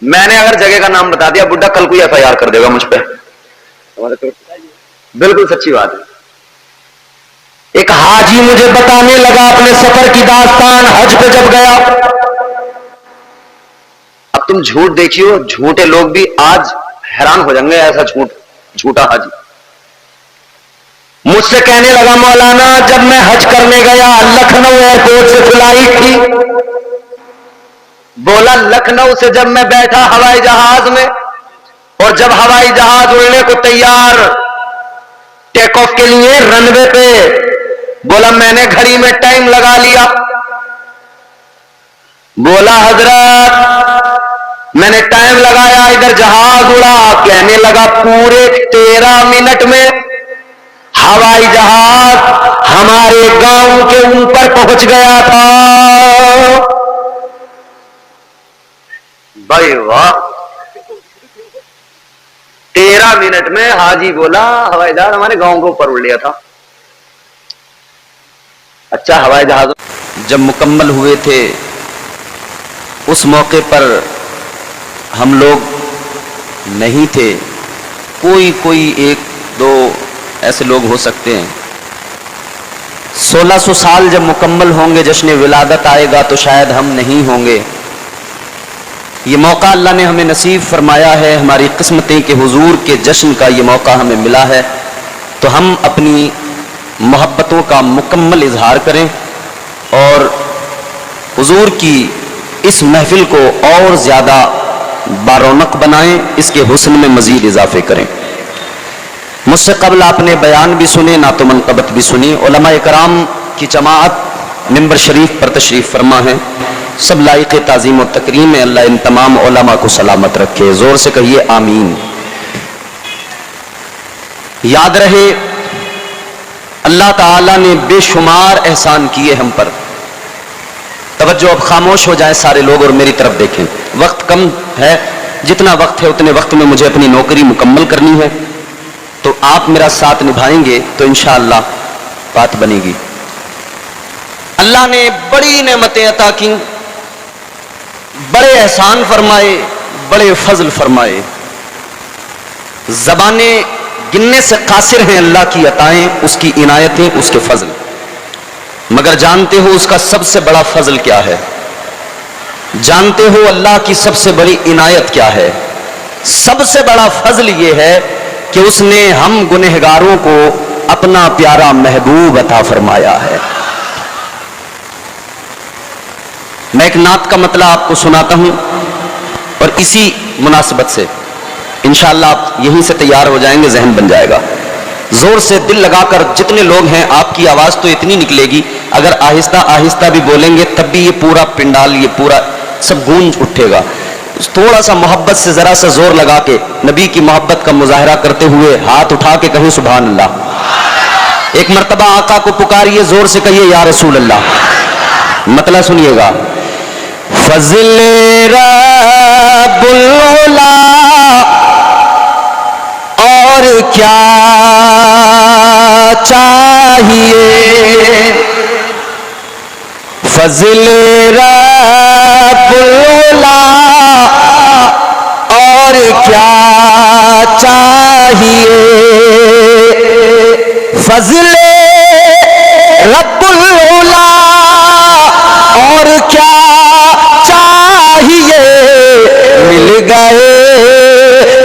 मैंने अगर जगह का नाम बता दिया, बुढ़ा कल कोई एफआईआर कर देगा मुझ पर। बिल्कुल सच्ची बात है। एक हाजी मुझे बताने लगा अपने सफर की दास्तान, हज पे जब गया। अब तुम झूठ देखियो, झूठे लोग भी आज हैरान हो जाएंगे, ऐसा झूठा हाजी। मुझसे कहने लगा, मौलाना जब मैं हज करने गया, लखनऊ एयरपोर्ट से फ्लाइट थी। बोला लखनऊ से जब मैं बैठा हवाई जहाज में, और जब हवाई जहाज उड़ने को तैयार टेक ऑफ के लिए रनवे पे, बोला मैंने घड़ी में टाइम लगा लिया। बोला हजरत मैंने टाइम लगाया, इधर जहाज उड़ा। कहने लगा पूरे 13 मिनट में हवाई जहाज हमारे गांव के ऊपर पहुंच गया था। भाई वाह, 13 मिनट में हाजी बोला हवाई जहाज हमारे गांव के ऊपर उड़ लिया था। अच्छा, हवाई जहाज जब मुकम्मल हुए थे, उस मौके पर हम लोग नहीं थे, कोई एक दो ऐसे लोग हो सकते हैं। 1600 साल जब मुकम्मल होंगे, जश्न विलादत आएगा तो शायद हम नहीं होंगे। ये मौका अल्लाह ने हमें नसीब फरमाया है, हमारी किस्मतें के हुजूर के जश्न का ये मौका हमें मिला है। तो हम अपनी मोहब्बतों का मुकम्मल इजहार करें और हुजूर की इस महफिल को और ज़्यादा बारौनक बनाएं, इसके हुस्न में मज़ीद इजाफे करें। मुझसे कबल आपने बयान भी सुने, नातो मनक़बत भी सुनी। उलमा इकराम की जमाअत मिंबर शरीफ पर तशरीफ़ फरमा है, सब लायक ताज़ीम और तकरीम है। अल्लाह इन तमाम उलमा को सलामत रखे। ज़ोर से कहिए आमीन। याद रहे, अल्लाह ताला ने बेशुमार एहसान किए हम पर। तवज्जो, अब खामोश हो जाएं सारे लोग और मेरी तरफ देखें। वक्त कम है, जितना वक्त है उतने वक्त में मुझे अपनी नौकरी मुकम्मल करनी है, तो आप मेरा साथ निभाएंगे तो इंशाअल्लाह बात बनेगी। अल्लाह ने बड़ी नेमतें अता की, बड़े एहसान फरमाए, बड़े फजल फरमाए। ज़बाने गिनने से कासिर हैं अल्लाह की अताएं, उसकी इनायतें, उसके फजल। मगर जानते हो उसका सबसे बड़ा फजल क्या है? जानते हो अल्लाह की सबसे बड़ी इनायत क्या है? सबसे बड़ा फजल यह है कि उसने हम गुनहगारों को अपना प्यारा महबूब अता फरमाया है। मैं एक नात का मतलब आपको सुनाता हूं और इसी मुनासिबत से इंशाअल्लाह आप यहीं से तैयार हो जाएंगे, जहन बन जाएगा। जोर से दिल लगाकर जितने लोग हैं, आपकी आवाज तो इतनी निकलेगी, अगर आहिस्ता आहिस्ता भी बोलेंगे तब भी ये पूरा पिंडाल, ये पूरा सब गूंज उठेगा। थोड़ा सा मोहब्बत से जरा सा जोर लगा के नबी की मोहब्बत का मुजाहरा करते हुए हाथ उठा के कहें सुभान अल्लाह। एक मर्तबा आका को पुकारिए, जोर से कहिए या रसूल अल्लाह। मतलब सुनिएगा, फज़ले रब्बुल उला और क्या चाहिए, फज़ले रब्बुल उला और क्या चाहिए, फज़ले रब्बुल उला और क्या चाहिए, मिल गए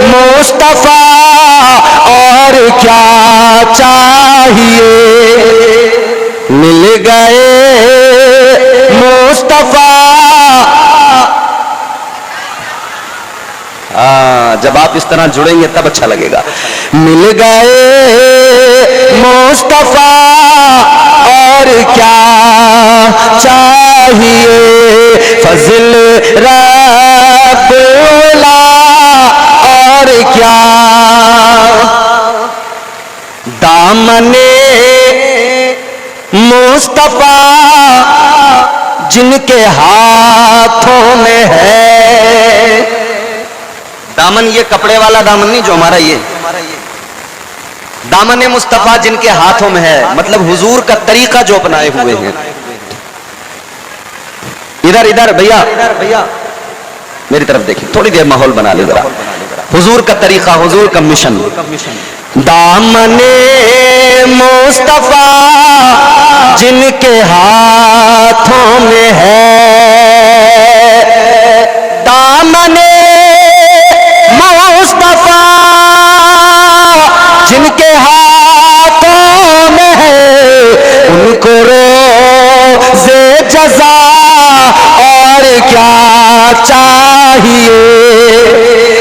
मुस्तफा और क्या चाहिए, मिल गए मुस्तफा। जब आप इस तरह जुड़ेंगे तब अच्छा लगेगा। मिल गए मुस्तफा और क्या चाहिए, फजल रब्बुल और क्या। दामने मुस्तफा जिनके हाथों में है। दामन ये कपड़े वाला दामन नहीं जो हमारा ये, दामन मुस्तफा जिनके हाथों में है, मतलब हुजूर का तरीका जो अपनाए हुए हैं। इधर इधर भैया मेरी तरफ देखिए, थोड़ी देर माहौल बना ले जरा। हुजूर का तरीका, हुजूर का मिशन। दामने मुस्तफा जिनके हाथों में है, दामने मुस्तफा जिनके हाथों में है, उनको रोज़े जज़ा और क्या चाहिए,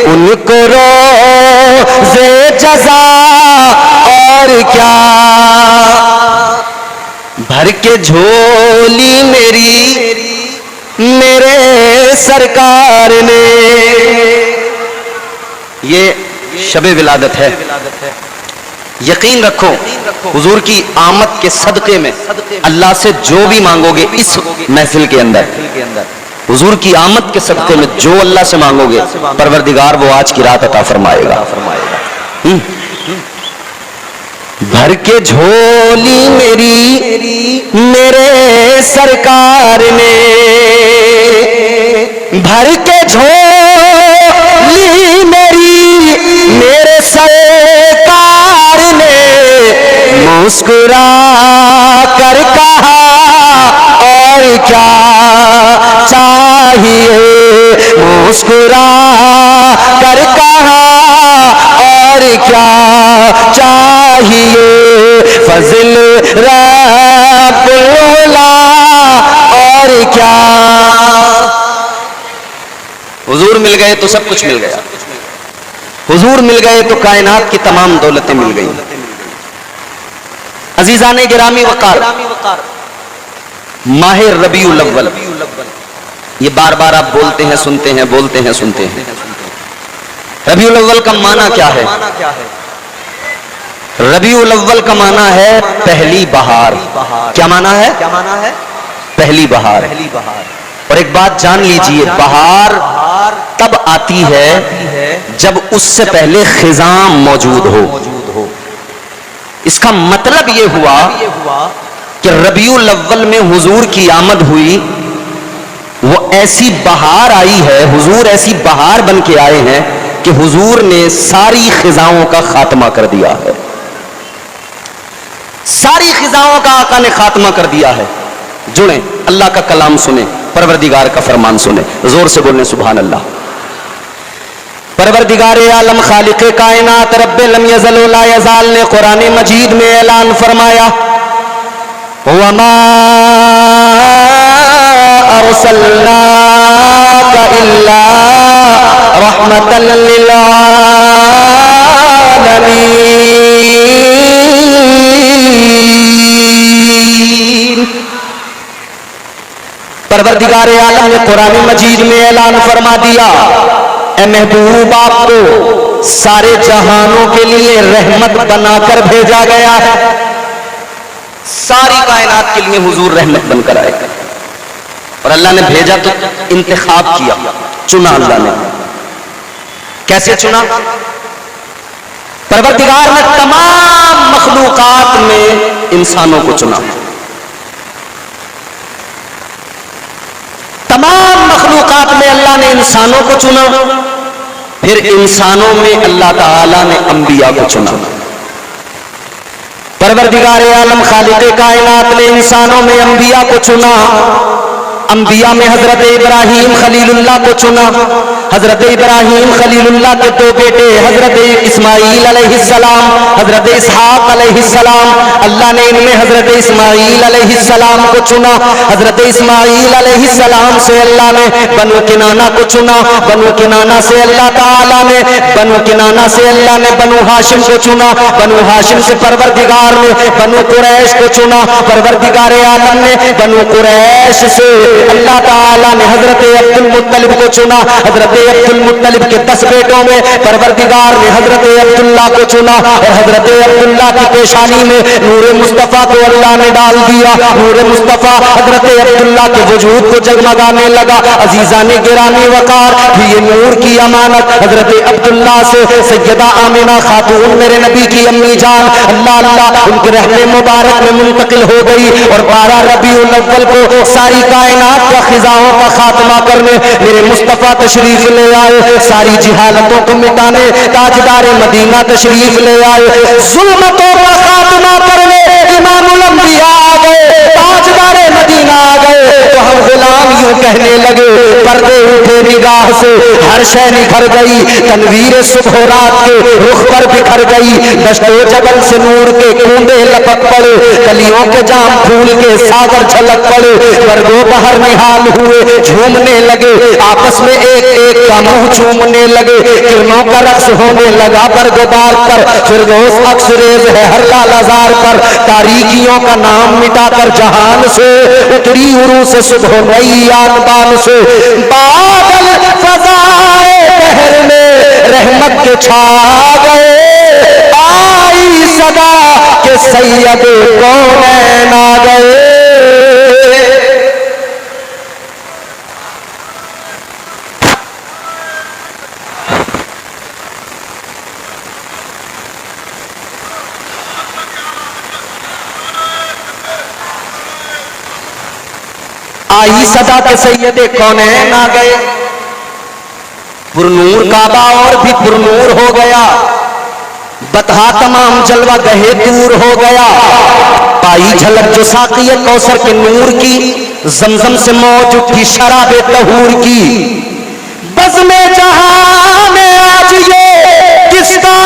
उनको रोज़े जज़ा और क्या। भर के झोली मेरे सरकार ने, ये शबे विलादत है। यकीन रखो हुजूर की आमद के सदके में अल्लाह से जो भी मांगोगे इस महफिल के अंदर, हुजूर की आमद के सदके में जो अल्लाह से मांगोगे परवरदिगार वो आज की रात अता फरमाएगा। भर के झोली मेरे सरकार ने, भर के झोली मेरे सरकार ने, मुस्कुरा कर कहा और क्या चाहिए, मुस्कुरा कर कहा और क्या चाहिए। फज़ल रब्बुल उला और क्या। हुजूर मिल गए तो सब कुछ मिल गया, हुजूर मिल गए तो कायनात की तमाम दौलतें मिल गई। अजीजाने गिरामी वकार, माहे रबीउल अव्वल, ये बार बार आप बोलते हैं सुनते हैं, बोलते हैं सुनते हैं। रबीउल अव्वल का माना क्या है? रबीउल अव्वल का माना है पहली बहार। क्या माना है? पहली बहार। और एक बात जान लीजिए, बहार तब आती है जब उससे पहले खिजां मौजूद हो। इसका मतलब यह हुआ कि रबीउल अव्वल में हुजूर की आमद हुई, वो ऐसी बहार आई है, हुजूर ऐसी बहार बन के आए हैं कि हुजूर ने सारी खिजाओं का खात्मा कर दिया है। सारी खिजाओं का आका ने खात्मा कर दिया है। जुड़े, अल्लाह का कलाम सुने, परवरदिगार का फरमान सुने, जोर से बोलने सुभान अल्लाह। परवरदिगार आलम खालिक कायनात रब्बे लम यज़ल व ला यज़ाल ने कुरान मजीद में ऐलान फरमाया, वमा अरसलनाका इल्ला रहमतल लिल आलमीन। परवरदिगार आलम ने कुरान मजीद में ऐलान फरमा दिया, ए महबूब आपको सारे जहानों के लिए रहमत बनाकर भेजा गया है। सारी कायनात के लिए हुजूर रहमत बनकर आए। और अल्लाह ने भेजा तो इंतखाब किया, चुना अल्लाह ने। कैसे चुना? परवरदिगार ने तमाम मखलूकात में इंसानों को चुना। तमाम मखलूकात में अल्लाह ने इंसानों को चुना, फिर इंसानों में अल्लाह ताला ने अंबिया को चुना। परवरदिगार आलम खालिक कायनात ने इंसानों में अंबिया को चुना। अंबिया में हजरत इब्राहीम खलीलुल्लाह को चुना। हजरत इब्राहीम खलीलुल्लाह के दो बेटे हजरत इस्माईल अलैहिस्सलाम, हजरत इसहाक अलैहिस्सलाम, अल्लाह ने इनमें हजरत इस्माईल अलैहिस्सलाम को चुना। हजरत इस्माईल अलैहिस्सलाम से अल्लाह ने बनु किनाना को चुना। बनु किनाना से अल्लाह ताला ने बनु हाशिम को चुना। बनु हाशिम से परवरदिगार ने बनु कुरैश को चुना। परवरदिगार आलम ने बनु कुरैश से अल्लाह ताला ने हजरत अब्दुल मुत्तलिब को चुना। हजरत अब्दुल मुत्तलिब के 10 बेटों में परवरदिगार ने हजरत अब्दुल्ला को चुना और हजरत अब्दुल्ला की पेशानी में नूर मुस्तफा को अल्लाह ने डाल दिया। नूर मुस्तफा हजरत अब्दुल्ला के वजूद को जगमगाने लगा। अजीजा ने गिरामी वकार फिर ये नूर की अमानत हजरत अब्दुल्ला से सैयदा आमिना खातून मेरे नबी की अम्मी जान अल्लाह अल्लाह उनके रहने मुबारक में मुंतकिल हो गई। और 12 रबीउल अव्वल को सारी कायनात का खिजाओं का खात्मा करने मेरे मुस्तफा तशरीफ ले आए। सारी जिहालतों को मिटाने ताजदार मदीना तशरीफ ले आए। जुल्मतों का खात्मा करने इमामुल अंबिया आ गए, ताजदार मदीना आ गए। तो हम गुलाम यूं कहने लगे, पर्दे उठे निगाह से, हर शय निखर गई, तनवीर सुबह रात के रुख पर बिखर गई। दश्तो जबल से नूर के कूंदे लपक पड़े, कलियों के जाम फूल के सागर छलक पड़े। वर्गो बहर निहाल हुए, झूमने लगे, आपस में एक एक का मुंह चूमने लगे। किरणों का रक्स होने लगा बरगुबार पर, फिरदौस अक्सरेज है हर लालाजार पर। तारीकियों का नाम मिटाकर जहान से उतरी उरू से सुबह नई आनबान से। बादल फजाए बहर में रहमत के छा गए, आई सदा के सैयद कौनैन आ गए। आई सदा के सैयदे कौनैन आ गए। पुरनूर काबा और भी पुरनूर हो गया, बतहा तमाम जलवा गहे दूर हो गया। पाई झलक जो साक़िए कौसर के नूर की, जमजम से मौज उठी शराबे तहूर की। बज़्मे जहां में आज ये किसका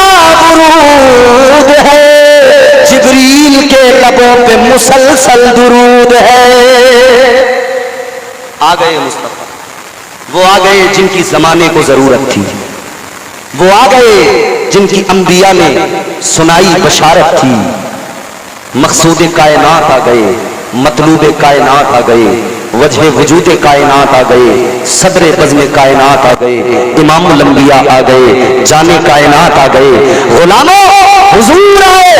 बुरूद है, जिब्रील के लबों पे मुसलसल दुरूद है। आ गए मुस्तफा, वो आ गए जिनकी जमाने को जरूरत थी, वो आ गए जिनकी अंबिया ने सुनाई बशारत थी। मकसूद कायनात आ गए, मतलूब कायनात आ गए, वजह वजूद कायनात आ गए, सदर बज़्म कायनात आ गए, इमामुल अंबिया आ गए, जाने कायनात आ गए। गुलामों हुजूर आए,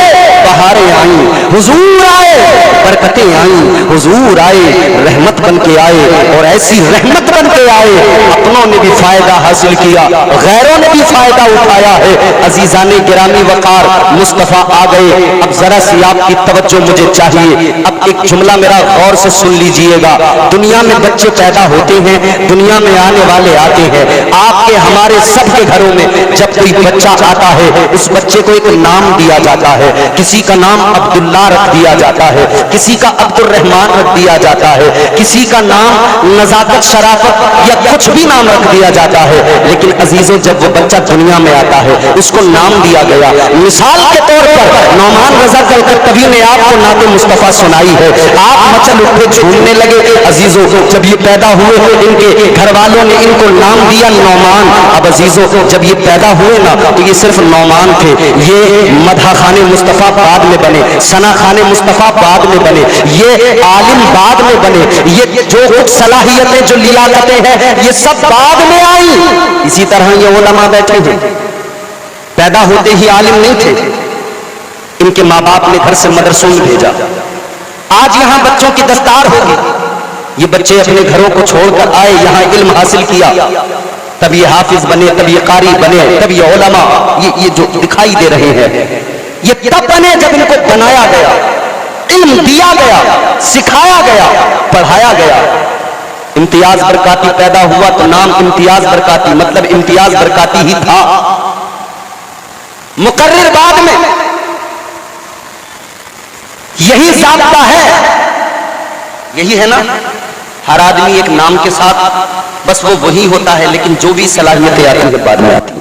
बहारें आई, हुजूर आए, बरकतें आई, हुजूर आए, रहमत बन के आए। और ऐसी रहमत बन के आए, अपनों ने भी फायदा हासिल किया, गैरों ने भी फायदा उठाया है। अजीजाने गिरामी वकार मुस्तफा आ गए। अब जरा सी आपकी तवज्जो मुझे चाहिए। अब एक जुमला मेरा गौर से सुन लीजिएगा। दुनिया में बच्चे पैदा होते हैं, दुनिया में आने वाले आते हैं। आपके हमारे सबके घरों में जब कोई बच्चा आता है, उस बच्चे को एक नाम दिया जाता है। किसी का नाम अब्दुल्ला रख दिया जाता है, किसी का अब्दुल रहमान रख दिया जाता है, किसी का नाम नजाकत शराफत या कुछ भी नाम रख दिया जाता है। लेकिन अजीजों, जब वो बच्चा दुनिया में आता है, उसको नाम दिया गया। मिसाल के तौर पर नौमान रजा कलकत्तवी ने आपको नाते मुस्तफा सुनाई है। आप मचल उठे, झूमने लगे। अजीजों, जब ये पैदा हुए, इनके घर वालों ने इनको नाम दिया नौमान। अब अजीजों, जब ये पैदा हुए ना, तो ये सिर्फ नौमान थे। ये मदहा खाने मुस्तफा बाद में बने, सना खाने मुस्तफा बाद में बने, ये आलिम बाद में बने, ये जो कुछ सलाहियतें जो लियाकतें हैं, ये सब बाद में आई। इसी तरह ये उलमा बैठे हैं, पैदा होते ही आलिम नहीं थे। इनके माँ बाप ने घर से मदरसों में भेजा। आज यहाँ बच्चों की दस्तार होगी, ये बच्चे अपने घरों को छोड़कर आए, यहाँ इल्म हासिल किया, तब ये हाफिज बने, तब ये कारी बने, तब ये उलमा, ये जो दिखाई दे रहे हैं, ये तब बने जब इनको बनाया गया, इल्म दिया गया, सिखाया गया, पढ़ाया गया। इम्तियाज बरकाती पैदा हुआ तो नाम इम्तियाज बरकाती, मतलब इम्तियाज बरकाती ही था। मुकर्रिर बाद में, यही ज़ाब्ता है, यही है ना। हर आदमी एक नाम के साथ बस वो वही होता है, लेकिन जो भी सलाहियतें आती है बाद में आती है।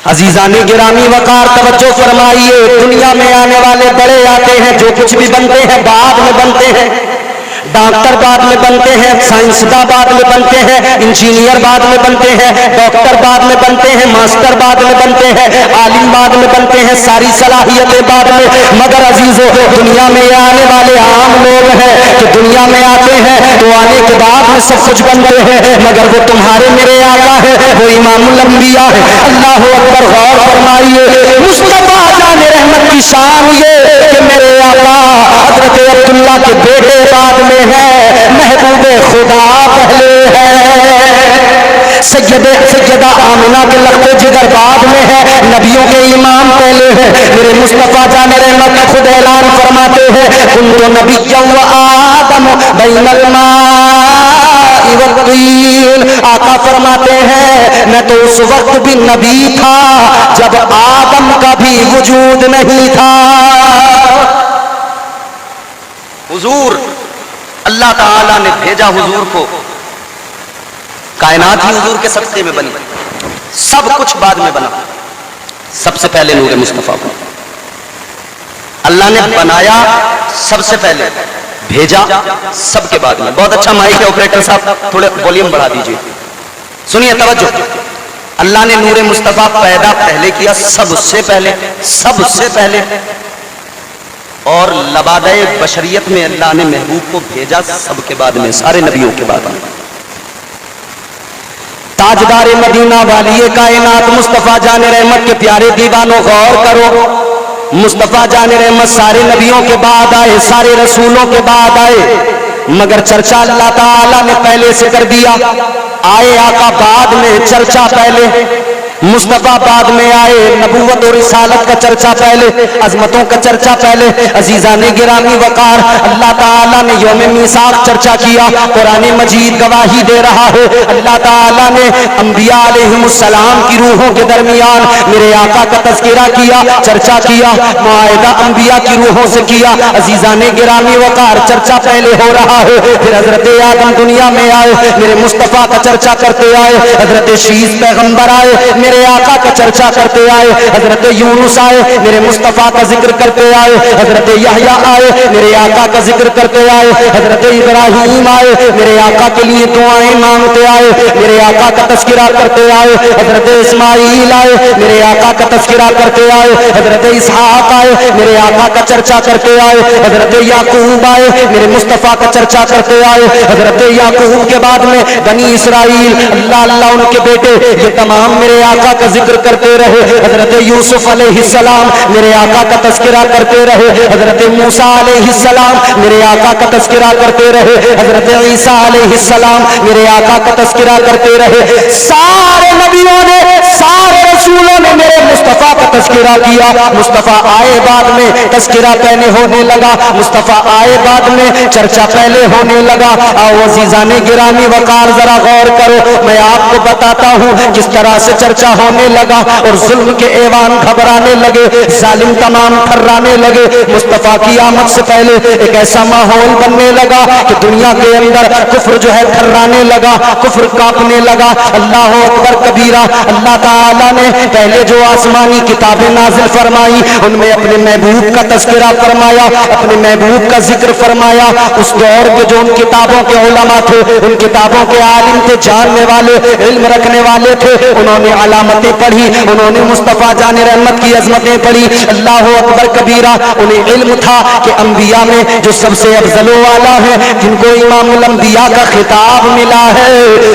अजीजाने गिरामी वकार तवज्जो फरमाइए। दुनिया में आने वाले बड़े आते हैं, जो कुछ भी बनते हैं बाद में बनते हैं। डॉक्टर बाद में बनते हैं, साइंसदान बाद में बनते हैं, इंजीनियर बाद में बनते हैं, डॉक्टर बाद में बनते हैं, मास्टर बाद में बनते हैं, आलिम बाद में बनते हैं, सारी सलाहियतें बाद में। मगर अजीजों, दुनिया में आने वाले आम लोग हैं कि दुनिया में आते हैं तो आने के बाद में सब कुछ बनते हैं, मगर वो तुम्हारे मेरे आका है, वो इमामुल अंबिया है। अल्लाह अकबर, गौर फरमाइए। मुस्तफा जान रहमत की शान ये कि मेरे आका हजरत अब्दुल्ला के बेटे बाद में है, महबूबे खुदा पहले है, सैयदा आमिना के लख्ते जिगर बाद में है, नबियों के इमाम पहले है। मेरे मुस्तफा जान रहमत खुद ऐलान फरमाते हैं, कुन्तु नबिय्यन व आदम बैनल माई वत्तीन। आका फरमाते हैं, मैं तो उस वक्त भी नबी था जब आदम का भी वजूद नहीं था। हुजूर, अल्लाह ताला ने भेजा हुजूर को, कायनात ही हुजूर के सदक़े में बनी, सब कुछ बाद में बना। सबसे पहले नूर मुस्तफा को अल्लाह ने बनाया, सबसे पहले भेजा, सबके बाद में। बहुत अच्छा माइक है ऑपरेटर साहब, थोड़े वॉल्यूम बढ़ा दीजिए, सुनिए तवज्जो। अल्लाह ने नूर मुस्तफा पैदा पहले किया, सबसे पहले, सबसे पहले। और लबादे बशरियत में अल्लाह ने महबूब को भेजा सबके बाद में, सारे नबियों के बाद में। ताजदार मदीना वाली कायनात मुस्तफा जान रहमत के प्यारे दीवानों, गौर करो। मुस्तफा जान रहमत सारे नबियों के बाद आए, सारे रसूलों के बाद आए, मगर चर्चा अल्लाह ताला ने पहले से कर दिया। आए आका बाद में, चर्चा पहले। मुस्तफा बाद में आए, नबूवत और रिसालत का चर्चा पहले, अजमतों का चर्चा पहले। अजीजाने गिरामी वकार, अल्लाह ताला ने यौम मीसाक चर्चा किया, कुरान मजीद गवाही दे रहा है। अल्लाह ताला ने अंबिया अलैहिमुस्सलाम की रूहों के दरमियान मेरे आका का तज़किरा किया, चर्चा किया, मुआहिदा अंबिया की रूहों से किया। अजीजाने गिरामी वकार, चर्चा पहले हो रहा है। फिर हजरत आदम दुनिया में आए, मेरे मुस्तफा का चर्चा करते आए। हजरत शीस पैगंबर आए, मेरे आका का चर्चा करते आए। हजरत यूनुस आए, मेरे मुस्तफा का जिक्र करते आए। हजरत यहया आए, मेरे आका का जिक्र करते आए। हजरत इब्राहीम आए, मेरे आका के लिए दुआएं मांगते आए, मेरे आका का तज़किरा करते आए। हजरत इस्माईल आए, मेरे आका का तज़किरा करते आए। हजरत इसहाक आए, मेरे आका का चर्चा करते आए। हजरत याकूब आए, मेरे मुस्तफा का चर्चा करते आए। हजरत याकूब के बाद में बनी इसराइल, अल्लाह अल्लाह उनके बेटे, ये तमाम मेरे आका का जिक्र करते रहे। हजरत यूसुफ अलैहिस्सलाम मेरे आका का तज़किरा करते रहे। हजरत मूसा अलैहिस्सलाम मेरे आका का तज़किरा करते रहे। हजरत ईसा अलैहिस्सलाम मेरे आका का तज़किरा करते रहे। सारे नबियों ने, सारे रसूलों ने मेरे मुस्तफा का तज़किरा किया। मुस्तफा आए बाद में तज़किरा पहले होने लगा, मुस्तफा आए बाद में चर्चा पहले होने लगा। आओ अज़ीज़ाने गिरामी वकार, जरा गौर करो, मैं आपको बताता हूँ किस तरह से चर्चा होने लगा और जुल्म के ऐवान घबराने लगे, जालिम तमाम थर्राने लगे। मुस्तफा की आमद से पहले एक ऐसा माहौल बनने लगा कि दुनिया के अंदर कुफ्र जो है थर्राने लगा, कुफ्र कांपने लगा। अल्लाह अकबर कबीरा। अल्लाह ताला ने पहले जो आसमानी किताबें नाजिल फरमाई, उनमें अपने महबूब का तज़किरा फरमाया, अपने महबूब का जिक्र फरमाया। उस दौर के जो उन किताबों के उलमा थे, उन किताबों के आलिम थे, जानने वाले, इल्म रखने वाले थे, उन्होंने अलामतें पढ़ी, उन्होंने मुस्तफा जान रहमत की अजमतें पढ़ी। अल्लाह अकबर कबीरा। उन्हें इल्म था कि अंबिया में जो सबसे अफजलो वाला है, जिनको इमामुल अंबिया का खिताब मिला है,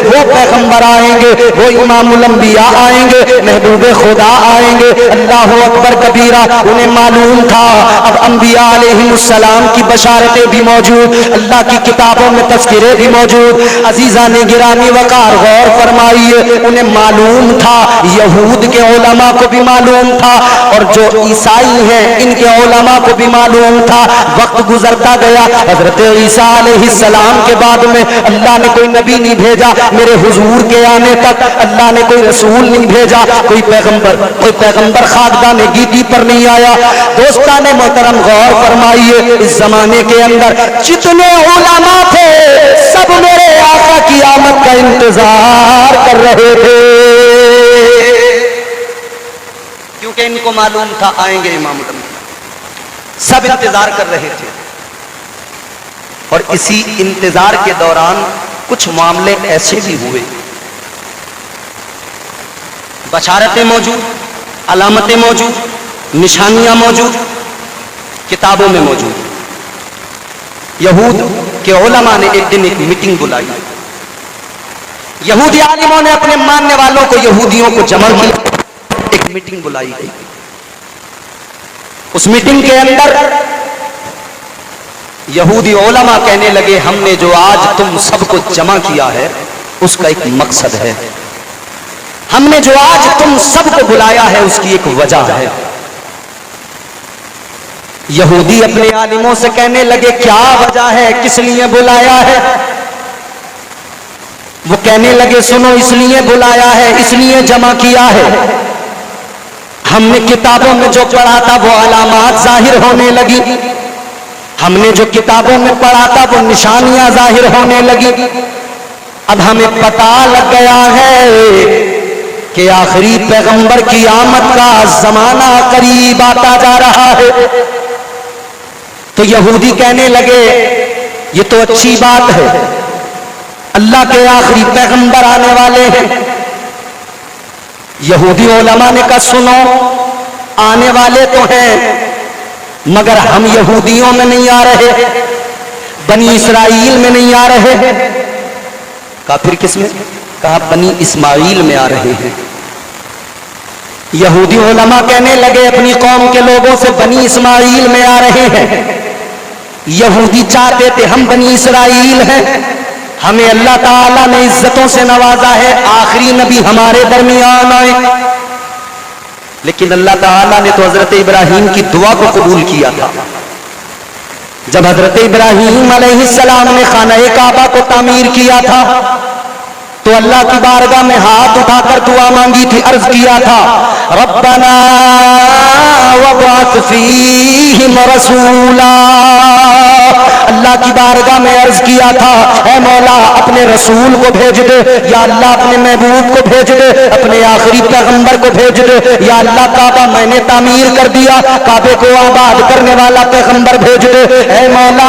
वो पैगंबर आएंगे, वो इमामुल अंबिया आएंगे, महबूबे खुदा आएंगे। अल्लाह अकबर कबीरा। उन्हें मालूम था अब अंबिया अलैहिमुस्सलाम की बशारतें भी मौजूद, अल्लाह की किताबों में तज़किरे भी मौजूद। अजीज़ाने गिरामी वकार, गौर फरमाइए, उन्हें मालूम था, यहूद के उलमा को भी मालूम था, और जो ईसाई हैं इनके उलमा को भी मालूम था। वक्त गुजरता गया, हजरत ईसा अलैहिस्सलाम के बाद में अल्लाह ने कोई नबी नहीं भेजा। मेरे हुजूर के आने तक अल्लाह ने कोई रसूल नहीं भेजा, कोई पैगंबर खाकदाने गीदी पर नहीं आया। दोस्ताने मोहतरम, गौर फरमाइए, इस जमाने के अंदर जितने उलमा थे सब मेरे आका की आमद का इंतजार कर रहे थे, क्योंकि इनको मालूम था आएंगे इमामुल अंबिया। सब इंतजार कर रहे थे। और इसी इंतजार के दौरान कुछ मामले ऐसे भी हुए, बशारतें मौजूद, अलामतें मौजूद, निशानियां मौजूद, किताबों में मौजूद। यहूद के उलमा ने एक दिन एक मीटिंग बुलाई। यहूदी आलिमों ने अपने मानने वालों को, यहूदियों को जमा किया, एक मीटिंग बुलाई गई। उस मीटिंग के अंदर यहूदी उलमा कहने लगे, हमने जो आज तुम सबको जमा किया है उसका एक मकसद है, हमने जो आज तुम सबको बुलाया है उसकी एक वजह है। यहूदी अपने आलिमों से कहने लगे, क्या वजह है, किस लिए बुलाया है? वो कहने लगे, सुनो, इसलिए बुलाया है, इसलिए जमा किया है, हमने किताबों में जो पढ़ा था वो अलामात जाहिर होने लगी, हमने जो किताबों में पढ़ा था वो निशानियां जाहिर होने लगी। अब हमें पता लग गया है कि आखिरी पैगंबर की आमद का जमाना करीब आता जा रहा है। तो यहूदी कहने लगे, ये तो अच्छी बात है, अल्लाह के आखिरी पैगंबर आने वाले हैं। यहूदी उलमा ने कहा, सुनो, आने वाले तो हैं मगर हम यहूदियों में नहीं आ रहे, बनी इसराइल में नहीं आ रहे। कहा फिर किस में? कहा बनी इस्माइल में आ रहे हैं। यहूदी उलमा कहने लगे अपनी कौम के लोगों से, बनी इस्माइल में आ रहे हैं। यहूदी चाहते थे हम बनी इसराइल हैं, हमें अल्लाह ताला ने इज्जतों से नवाजा है, आखिरी नबी हमारे दरमियान आए। लेकिन अल्लाह ताला ने तो हजरत इब्राहिम की दुआ को कबूल किया था। जब हजरत इब्राहिम अलैहिस्सलाम ने खाना-ए काबा को तामीर किया था तो अल्लाह की बारगाह में हाथ उठाकर दुआ मांगी थी, अर्ज किया था, रब्बना वबअथ फीहिम रसूला। अल्लाह की बारगाह में अर्ज किया था, ऐ मौला अपने रसूल को भेज दे, या अल्लाह अपने महबूब को भेज दे, अपने आखिरी पैगंबर को भेज दे, या अल्लाह काबा मैंने तामीर कर दिया, काबे को आबाद करने वाला पैगंबर भेज दे, ऐ मौला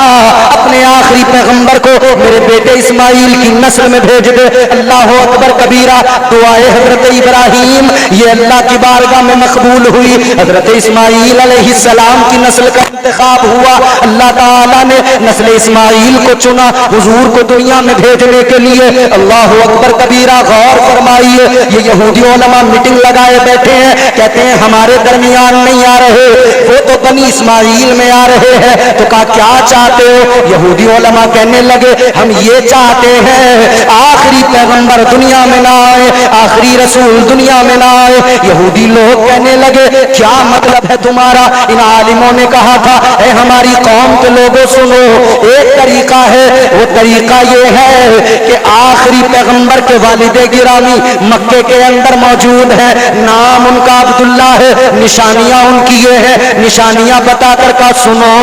अपने आखिरी पैगंबर को मेरे बेटे इस्माइल की नस्ल में भेज दे। अल्लाह अकबर कबीरा। दुआए हजरत इब्राहिम ये अल्लाह की बारगाह में मकबूल हुई। हजरत इस्माइल अलैहिस्सलाम की नस्ल का इंतखाब हुआ। अल्लाह ताला ने नस्ल इस्माइल को चुना हुजूर को दुनिया में भेजने के लिए। अल्लाह अकबर कबीरा। गौर फरमाइए, ये यहूदी उलमा मीटिंग लगाए बैठे हैं, कहते हैं हमारे दरमियान नहीं आ रहे, वो तो बनी इस्माइल में आ रहे हैं। तो कहा क्या चाहते हो? यहूदी उलमा कहने लगे हम ये चाहते हैं आखिरी पैगंबर दुनिया में ना आए, आखिरी रसूल दुनिया में ना आए। यहूदी लोग कहने लगे क्या मतलब है तुम्हारा? इन आलिमों ने कहा था ए हमारी कौम के लोगों सुनो, एक तरीका है, वो तरीका ये है कि आखिरी पैगंबर के वालिदे गिरामी मक्के के अंदर मौजूद है, नाम उनका अब्दुल्ला है, निशानियां उनकी ये है, निशानियां बताकर का सुनो,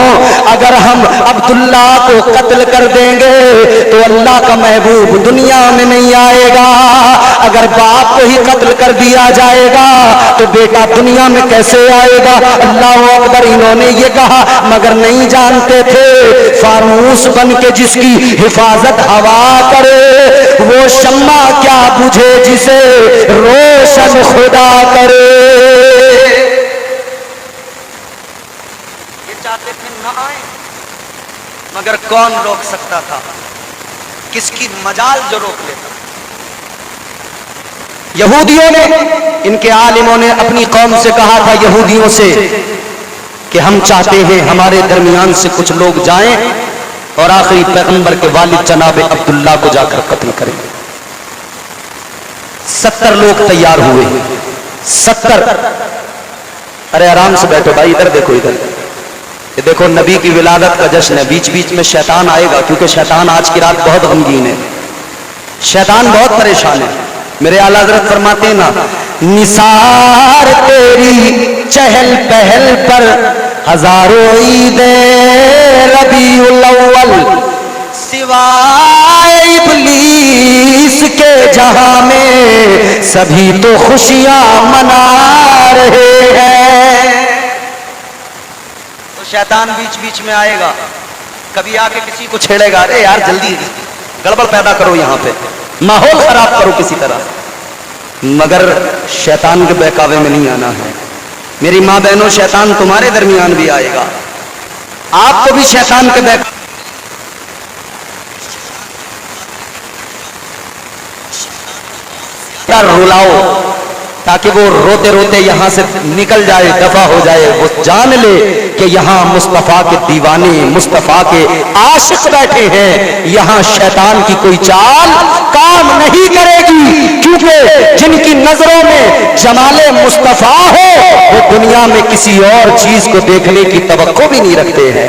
अगर हम अब्दुल्ला को कत्ल कर देंगे तो अल्लाह का महबूब दुनिया में नहीं आएगा। अगर बाप को ही कत्ल कर दिया जाएगा तो बेटा दुनिया में कैसे आएगा? अल्लाह अकबर। इन्होंने ये कहा मगर नहीं जानते थे फानूस बन के जिसकी हिफाजत हवा करे वो शम्मा क्या बुझे जिसे रोशन खुदा करे। ये चाहते थे ना आए, मगर कौन रोक सकता था? किसकी मजाल जो रोक लेता? यहूदियों ने, इनके आलिमों ने अपनी कौम से कहा था यहूदियों से कि हम चाहते हैं हमारे दरमियान से कुछ लोग जाएं और आखिरी पैगंबर के वालिद जनाब अब्दुल्ला को जाकर कत्ल करें। 70 लोग तैयार हुए। 70। अरे आराम से बैठो भाई, इधर देखो, इधर ये देखो, नबी की विलादत का जश्न है। बीच बीच में शैतान आएगा क्योंकि शैतान आज की रात बहुत गमगीन है, शैतान बहुत परेशान है। मेरे आला हज़रत फरमाते हैं ना, निसार तेरी चहल पहल पर हजारों ईदे रबीउल अव्वल, सिवाय इब्लीस के जहां में सभी तो खुशियां मना रहे हैं। तो शैतान बीच बीच में आएगा कभी आके किसी को छेड़ेगा, अरे यार जल्दी गड़बड़ पैदा करो, यहाँ पे माहौल खराब करो किसी तरह, मगर शैतान के बहकावे में नहीं आना है। मेरी माँ बहनों, शैतान तुम्हारे दरमियान भी आएगा, आपको भी शैतान के बहकावे रुलाओ, ताकि वो रोते रोते यहां से निकल जाए, दफा हो जाए, वो जान ले कि यहां मुस्तफा के दीवाने, मुस्तफा के आशिक बैठे हैं, यहां शैतान की कोई चाल काम नहीं करेगी, क्योंकि जिनकी नजरों में जमाले मुस्तफा हो वो दुनिया में किसी और चीज को देखने की तवक्को भी नहीं रखते हैं।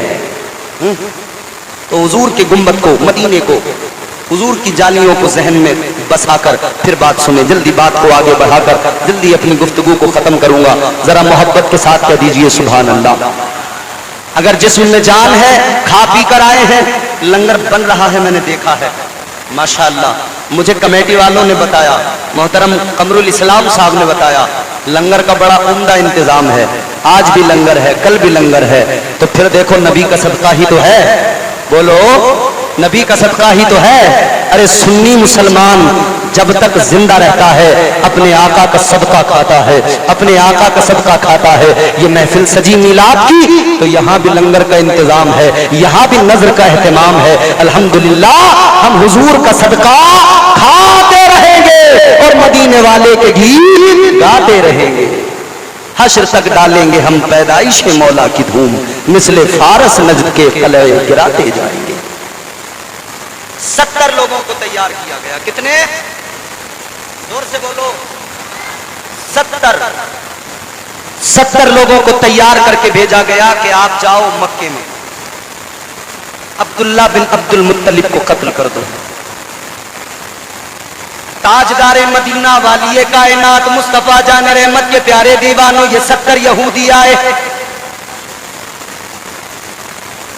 तो हुजूर के गुंबद को, मदीने को, हुजूर की जालियों को जहन में बसाकर फिर बात सुने। जल्दी बात को आगे बढ़ाकर जल्दी अपनी गुफ्तगू को खत्म करूंगा। जरा मोहब्बत के साथ कह दीजिए सुभान अल्लाह। अगर जिस्म में जान है, खा पी कर आए हैं, लंगर बन रहा है, मैंने देखा है माशाअल्लाह। मुझे कमेटी वालों ने बताया, मोहतरम कमरुल इस्लाम साहब ने बताया, लंगर का बड़ा उम्दा इंतजाम है, आज भी लंगर है, कल भी लंगर है। तो फिर देखो, नबी का सदका ही तो है, बोलो नबी का सदका ही तो है। अरे सुन्नी मुसलमान जब तक जिंदा रहता है अपने आका का सदका खाता है, अपने आका का सदका खाता है। ये महफिल सजी मिलाद की तो यहाँ भी लंगर का इंतजाम है, यहाँ भी नजर का एहतमाम है। अल्हम्दुलिल्लाह हम हुजूर का सदका खाते रहेंगे और मदीने वाले के गीत गाते रहेंगे। हश्र तक डालेंगे हम पैदाइश मौला की धूम, मिसले फारस नजद के कलए गिराते जाएंगे। 70 लोगों को तैयार किया गया। कितने? जोर से बोलो। 70 लोगों को तैयार करके भेजा गया कि आप जाओ मक्के में, अब्दुल्ला बिन अब्दुल मुत्तलिब को कत्ल कर दो। ताजदारे मदीना वालिए कायनात मुस्तफा जान रहमत के प्यारे दीवानों, ये 70 यहूदी आए,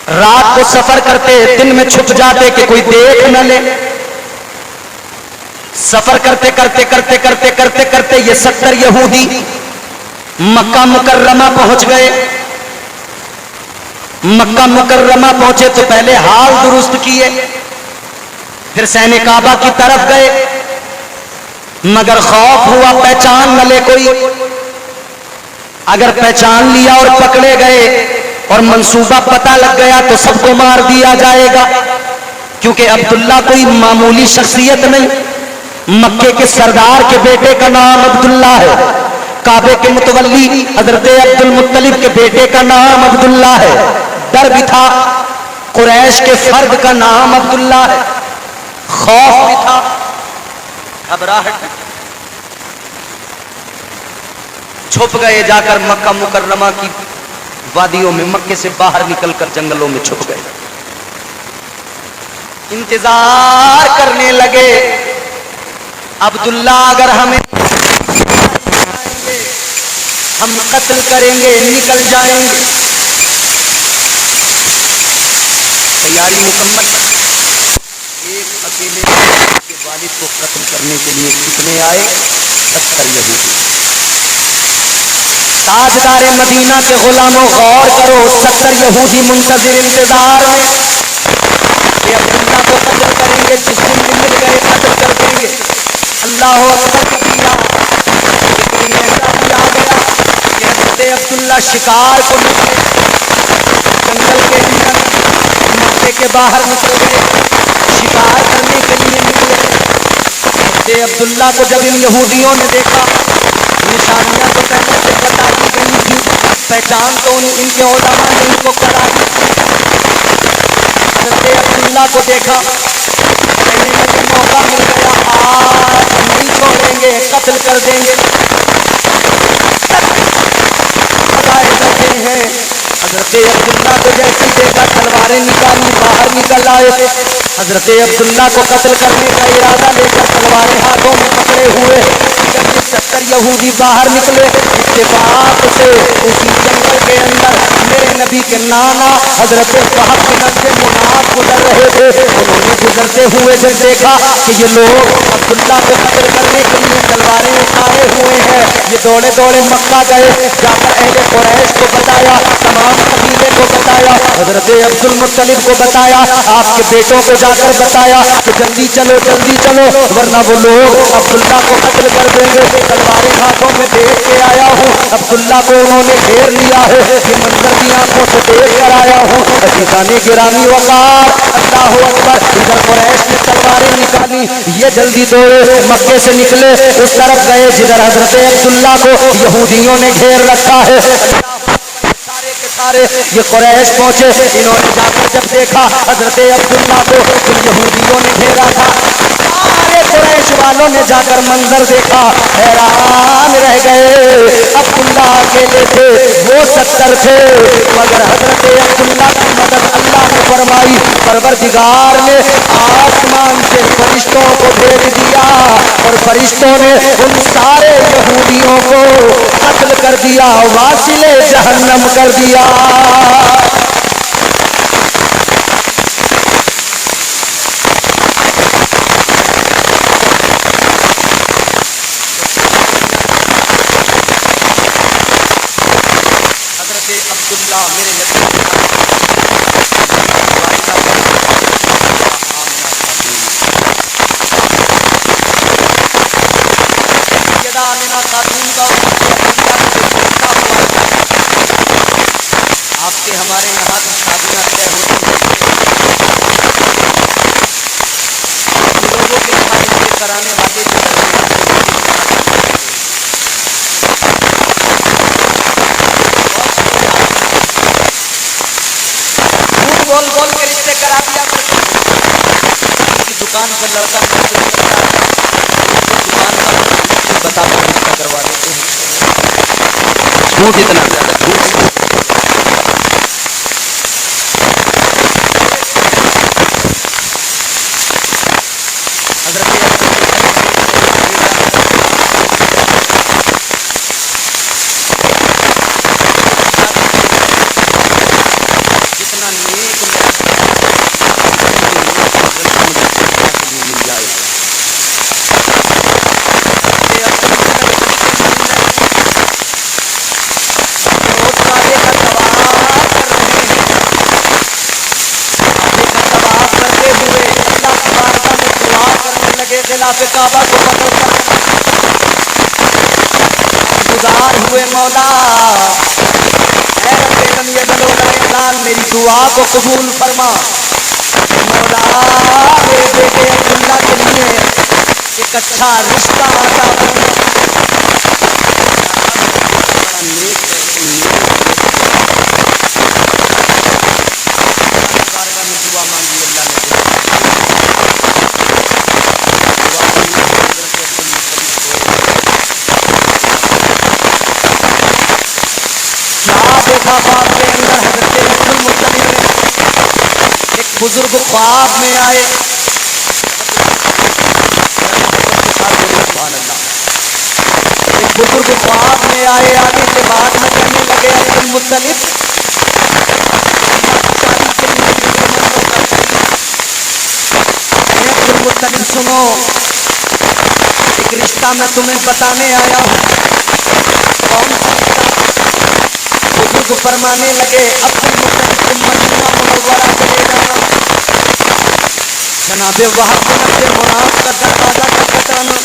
रात को सफर करते, दिन में छुप जाते कि कोई देख न ले। सफर करते करते करते करते करते करते ये 70 यहूदी मक्का मुकर्रमा पहुंच गए। मक्का मुकर्रमा पहुंचे तो पहले हाल दुरुस्त किए, फिर सैने काबा की तरफ गए, मगर खौफ हुआ पहचान न ले कोई। अगर पहचान लिया और पकड़े गए और मंसूबा पता लग गया तो सबको मार दिया जाएगा, क्योंकि अब्दुल्ला कोई मामूली शख्सियत नहीं, मक्के के सरदार के बेटे का नाम अब्दुल्ला है, काबे के मुतवल्ली हजरत अब्दुल मुत्तलिब के बेटे का नाम अब्दुल्ला है। डर भी था, कुरैश के फर्द का नाम अब्दुल्ला है, खौफ भी था, घबराहट। छुप गए, जाकर मक्का मुकर्रमा की वादियों में, मक्के से बाहर निकलकर जंगलों में छुप गए। इंतजार करने लगे, अब्दुल्ला अगर हमें हम कत्ल करेंगे, निकल जाएंगे। तैयारी मुकम्मल। एक अकेले के वालिद को कत्ल करने के लिए कितने आए? 70 यहूदी। ताजदारे मदीना के गुलामों गौर करो, 70 यहूदी मुंतजिर इंतजार में कि अब्दुल्ला को कत्ल करेंगे, जिस दिन भी मिल गए कत्ल कर देंगे। अल्लाह अकबर किया, लेकिन ऐसा भी आ गया कि हज़रत अब्दुल्ला शिकार को निकले, जंगल के अंदर मक्के के बाहर निकल गए, शिकार करने के लिए निकले। हज़रत अब्दुल्ला को जब इन यहूदियों ने देखा, निशानियां तो पहले से बता दी गई थी, पहचान तो इनके उलमा ने इनको करा दी। हज़रत अब्दुल्ला को देखा, कहने लगे मौका मिल गया, आज नहीं छोड़ेंगे, कत्ल कर देंगे। करते हैं। हजरत अब्दुल्ला को जैसे देखा, तलवारें निकाली, बाहर निकल आए। हजरत अब्दुल्ला को कत्ल करने का इरादा लेकर तलवारें हाथों में पकड़े हुए जब 70 यहूदी बाहर निकले, इत्तेफाक से उसी जंगल के अंदर मेरे नबी के नाना हजरत वहाब बिन अब्द मुआद गुजर रहे थे। उन्होंने गुजरते हुए जब देखा कि ये लोग अब्दुल्ला को कत्ल करने के लिए तलवारें उठाए हुए हैं, ये दौड़े दौड़े मक्का गए, जाकर अहले कुरैश को बताया, तमाम कबीले को बताया। हजरत अब्दुल मुत्तलिब को बताया, आपके बेटों को जाकर बताया कि जल्दी चलो वरना वो लोग अब्दुल्ला को कत्ल कर देंगे। तलवारें हाथों में देख के आया हूँ, अब्दुल्ला को उन्होंने घेर लिया है, ये मंजर की आंखों से देख कर आया हूँ। अजीज़ाने गिरामी वक़ार, अल्लाहु अकबर। इधर कुरैश ने तलवारें निकाली, ये जल्दी दौड़े मक्के से निकले, उस तरफ गए जिधर हजरत अब्दुल्ला को यहूदियों ने घेर रखा है। सारे के सारे ये कुरैश पहुंचे, इन्होंने जाकर जब देखा हजरत अब्दुल्ला को तो यहूदियों ने घेरा था। सारे कुरैश वालों ने जाकर मंजर देखा, हैरान रह गए। अब्दुल्ला अकेले थे, वो 70 थे, मगर हजरत अब्दुल्ला की मदद अल्लाह ने फरमाई। परवरदिगार ने आसमान से फरिश्तों को भेज दिया और फरिश्तों ने उन सारे यहूदियों को कत्ल कर दिया, वासिले जहन्नम कर दिया। हजरत अब्दुल्ला मेरे आपके हमारे यहाँ की शादियाँ तय होती हैं, लोगों के शादी कराने वाले बोल बोल के रिश्ते करा दिया करते हैं। दुकान पर लड़का दुकान पर बता कर रिश्ता करवा देते हैं। झूठ इतना ज्यादा झूठ। काबा को गुजार हुए मौला, मेरी दुआ को कबूल फरमा। मौला मेरे बेटे अब्दुल्ला के लिए एक अच्छा रिश्ता आता फरमा। दुआ मांगी अल्लाह ने। देखा ख्वाब के अंदर हजरत अब्दुल मुत्तलिब ने, एक बुजुर्ग ख्वाब में आए। एक बुजुर्ग ख्वाब में आए, आने के बाद में कहने लगे अब्दुल मुत्तलिब सुनो, एक रिश्ता मैं तुम्हें बताने आया हूँ। कौन सा रिश्ता? बुजुर्ग फरमाने लगे अब्दुल मुत्तलिब तुम मदीना मुनव्वरा चले जाना, जनाबे वहाब बिन अब्दुल मुनाफ का दरवाजा खटखटाना।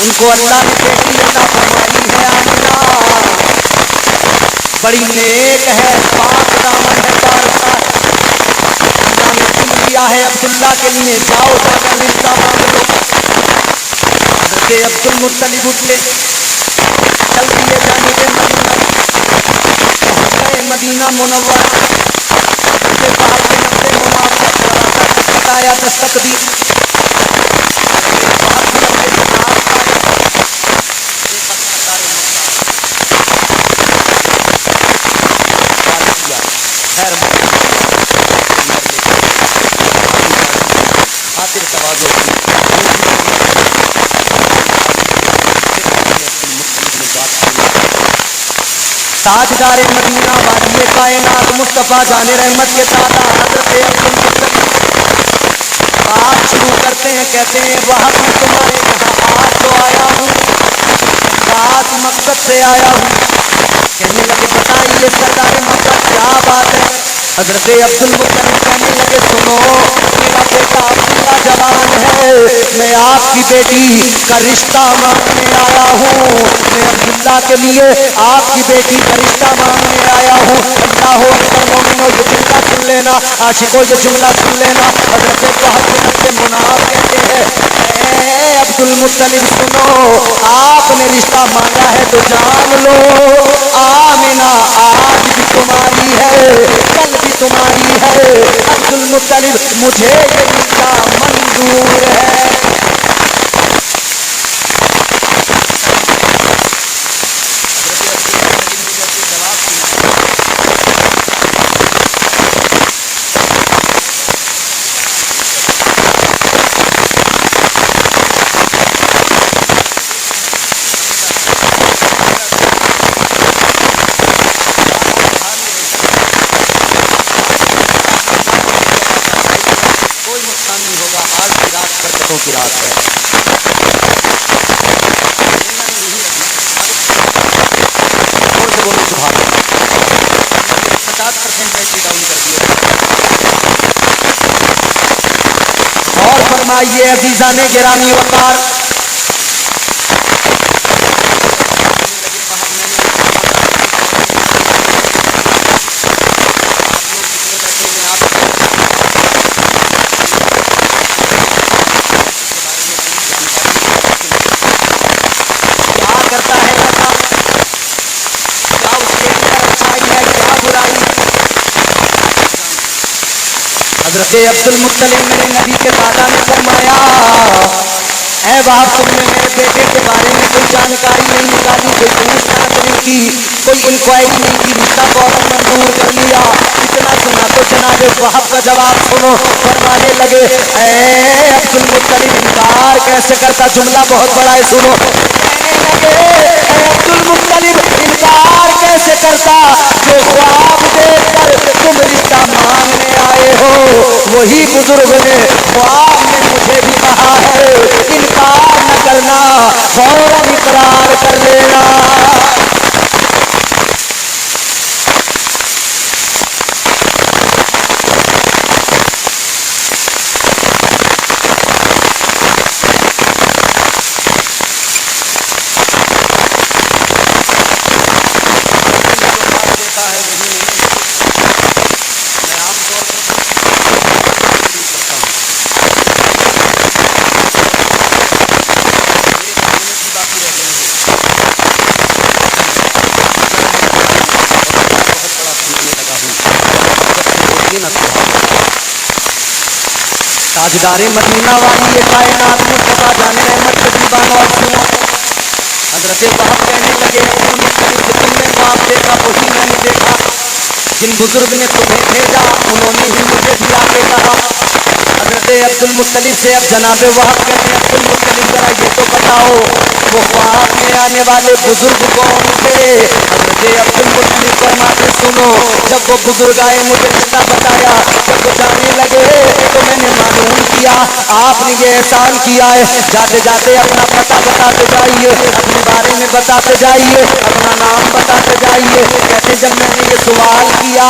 उनको अल्लाह ने बेटी अता फरमाई है आमिना, बड़ी नेक है, पाक दामन है, पारसा है। अल्लाह ने चुन लिया है अब्दुल्ला के लिए, जाओ जाकर रिश्ता मांग लो। हज़रत अब्दुल मुत्तलिब उठे, चल दिए जानिबे मदीना। मदीना मुनव्वरा के बाहर के नब्बे मुनाफ का दरवाजा खटखटाया, दस्तक दी। खातिर तवाज़ो ताजदारे मदीना वालिए कायनात मुस्तफ़ा जाने रहमत के दाता हज़रत अब्दुल मुत्तलिब बात शुरू करते हैं। कहते हैं वहाँ मैं तुम्हारे यहाँ आज तो आया हूँ, खास मकसद से आया हूँ। कहने लगे बताइए सरदार मक्का क्या बात है? हजरत अब्दुल मुत्तलिब कहने लगे सुनो, मेरा बेटा अब्दुल्ला जवान है, मैं आपकी बेटी का रिश्ता मांगने आया हूँ, मैं अब्दुल्ला के लिए आपकी बेटी का रिश्ता मांगने आया हूँ। अल्लाह अकबर, मोमिनो ये जुमला सुन लेना, आशिकों ये जुमला सुन लेना। हजरत वहाब बिन मुनाफ कहते हैं अब्दुल मुत्तलिब सुनो, आपने रिश्ता मांगा है तो जान लो, आमिना आज भी तुम्हारी है, कल भी तुम्हारी है। अब्दुल मुत्तलिब मुझे ये रिश्ता मंजूर है। की रात है। और से बोलो सुभान अल्लाह। 50% बैटरी डाउन कर दिए। और फरमाइए अजीजाने गिरामी वकार, हजरत अब्दुल मुत्तलिब मेरे नबी के दादा ने फरमाया, ऐ वहाब तुमने मेरे बेटे के बारे में कोई जानकारी नहीं निकाली, कोई पूछताछ नहीं की, कोई इंक्वायरी नहीं की, रिश्ता फौरन मंजूर कर लिया। इतना सुना तो जनाब वहाब का जवाब सुनो, फरमाने लगे ऐ अब्दुल मुत्तलिब इनकार कैसे करता, जुमला बहुत बड़ा है सुनो। कहने लगे ऐ अब्दुल मुत्तलिब इनकार कैसे करता, जो ख्वाब देखकर तुम रिश्ता मांगने आए हो, वही बुजुर्ग ने ख्वाब में मुझे भी कहा है इनकार न करना, फौरन इकरार कर लेना। ताजदारे मदीना वाली ये कायनात मुस्तफा जाने रहमत के दीवानों और सुनो। हजरत वहाब कहने लगे अब्दुल मुत्तलिब जो तुमने ख्वाब देखा वही मैंने देखा, जिन बुजुर्ग ने तुम्हें भेजा उन्होंने ही मुझे भी आके कहा। हजरत अब्दुल मुत्तलिब से अब जनाबे वहाब कहते हैं अब्दुल मुत्तलिब जरा ये तो बताओ वो ख्वाब में आने वाले बुजुर्ग कौन थे। हजरत अब्दुल मुत्तलिब फरमाते सुनो, जब वो बुजुर्ग आए मुझे रिश्ता बताया, जब वो जाने लगे तो मैंने मालूम किया आपने ये एहसान किया है, जाते जाते अपना पता बताते जाइए, अपने बारे में बताते जाइए, अपना नाम बताते जाइए। कहते जब मैंने ये सवाल किया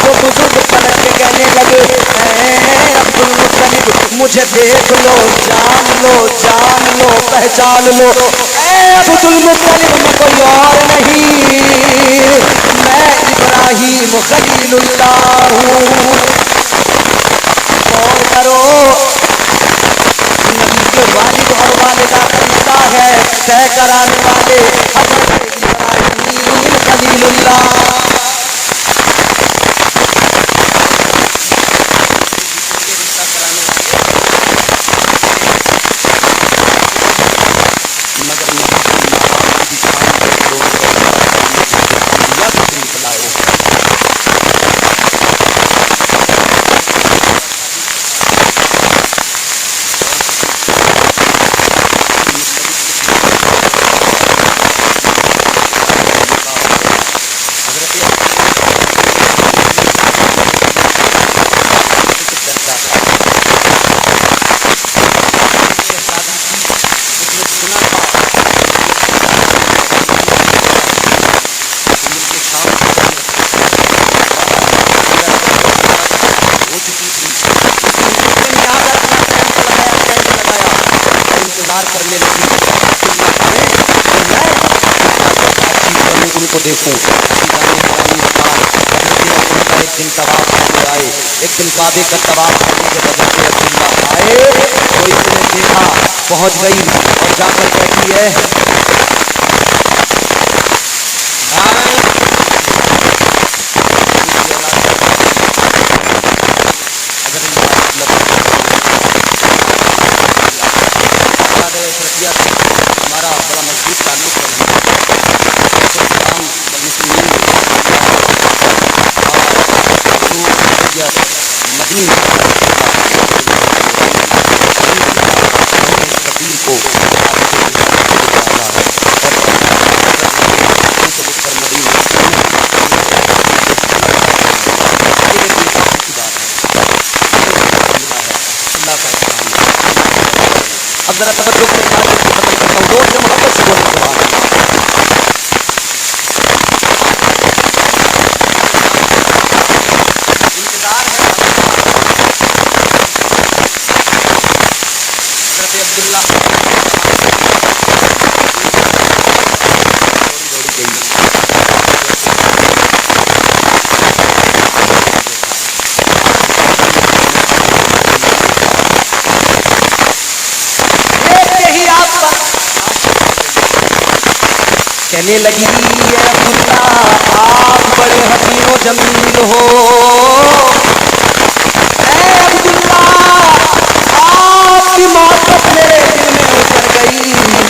तो बुजुर्ग पलट के कहने लगे अब्दुल मुत्तलिब मुझे देख लो, जान लो, जान लो, पहचान लो, अब्दुल मुत्तलिब में कोई और नहीं, मैं इब्राहीम खलीलुल्लाह हूँ। और करो नबी के वालिद और वालिदा का रिश्ता है तय कराने वाले हजरत इब्राहीम खलीलुल्लाह। करने लगी। उनको देखूं एक दिन तवाफ करने आए, एक दिन काबे का तवाफ करने जब हज़रत अब्दुल्ला आए तो इसने देखा, पहुंच गई और जाकर कहती है हमारा बड़ा मजबूत ताल्लुक है अब जरा तवज्जो के साथ इसको खत्म करता हूँ, जोर से मोहब्बत से बोलो सुभान अल्लाह। इंतजार है हज़रत अब्दुल्ला दौड़ी गई। कहने लगी अब्दुल्ला आप बड़े हसीनो जमील हो, अब्दुल्ला आपकी मोहब्बत मेरे दिल में उतर गई,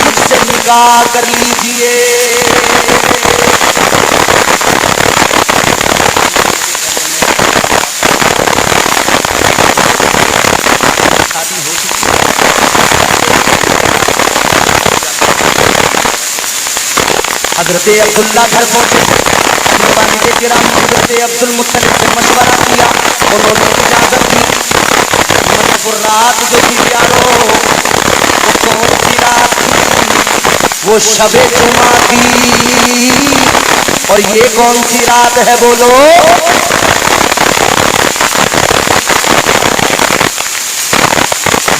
मुझसे निकाह कर लीजिए। शादी हो चुकी है। हज़रत अब्दुल्ला घर पहुंचे, वालिद किराम हज़रत अब्दुल मुत्तलिब से मशवरा किया, उन्होंने इजाजत दी। मतलब रात जो थी यारो, वो कौन सी रात थी? वो शबे जुमा थी। और ये कौन सी रात है बोलो?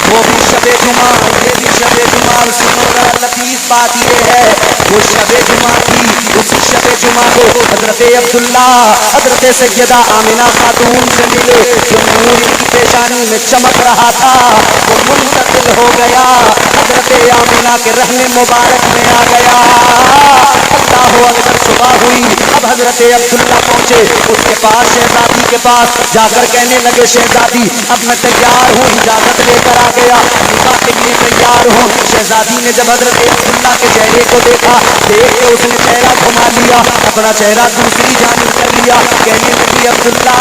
वो भी शबे जुमा, ये भी शबे जुमा। सुनो लतीफ बात ये है, वो शबे जुमा थी, उसी शबे जुमा को हज़रत अब्दुल्ला हज़रत सैयदा आमिना खातून से मिले, जो नूर की पेशानी में चमक रहा था वो मुंतकिल हो गया, हज़रत आमिना के रहने मुबारक में आ गया। अल्लाह अकबर। सुबह हुई, अब हज़रत अब्दुल्ला पहुंचे उसके पास, शहजादी के पास जाकर कहने लगे शहजादी अब मैं तैयार हूँ, इजाजत लेकर आ गया, निकाह के लिए तैयार हूँ। शहजादी ने जब हज़रत अब्दुल्ला के चेहरे को देखा, देख के उसने चेहरा घुमा लिया, अपना चेहरा दूसरी जानिब कर लिया, कहने लगी अब्दुल्ला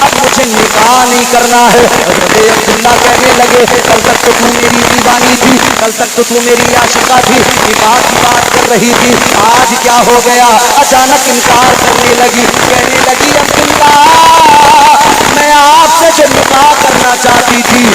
अब मुझे निकाह नहीं करना है। हज़रत अब्दुल्ला कहने लगे कल तक तो तू मेरी दीवानी थी, कल तक तो तू मेरी आशिका थी, निकाह की बात कर रही थी, आज क्या हो गया? अचानक इनकार करने लगी, कहने लगी अब्दुल्ला मैं आपसे जो निकाह करना चाहती थी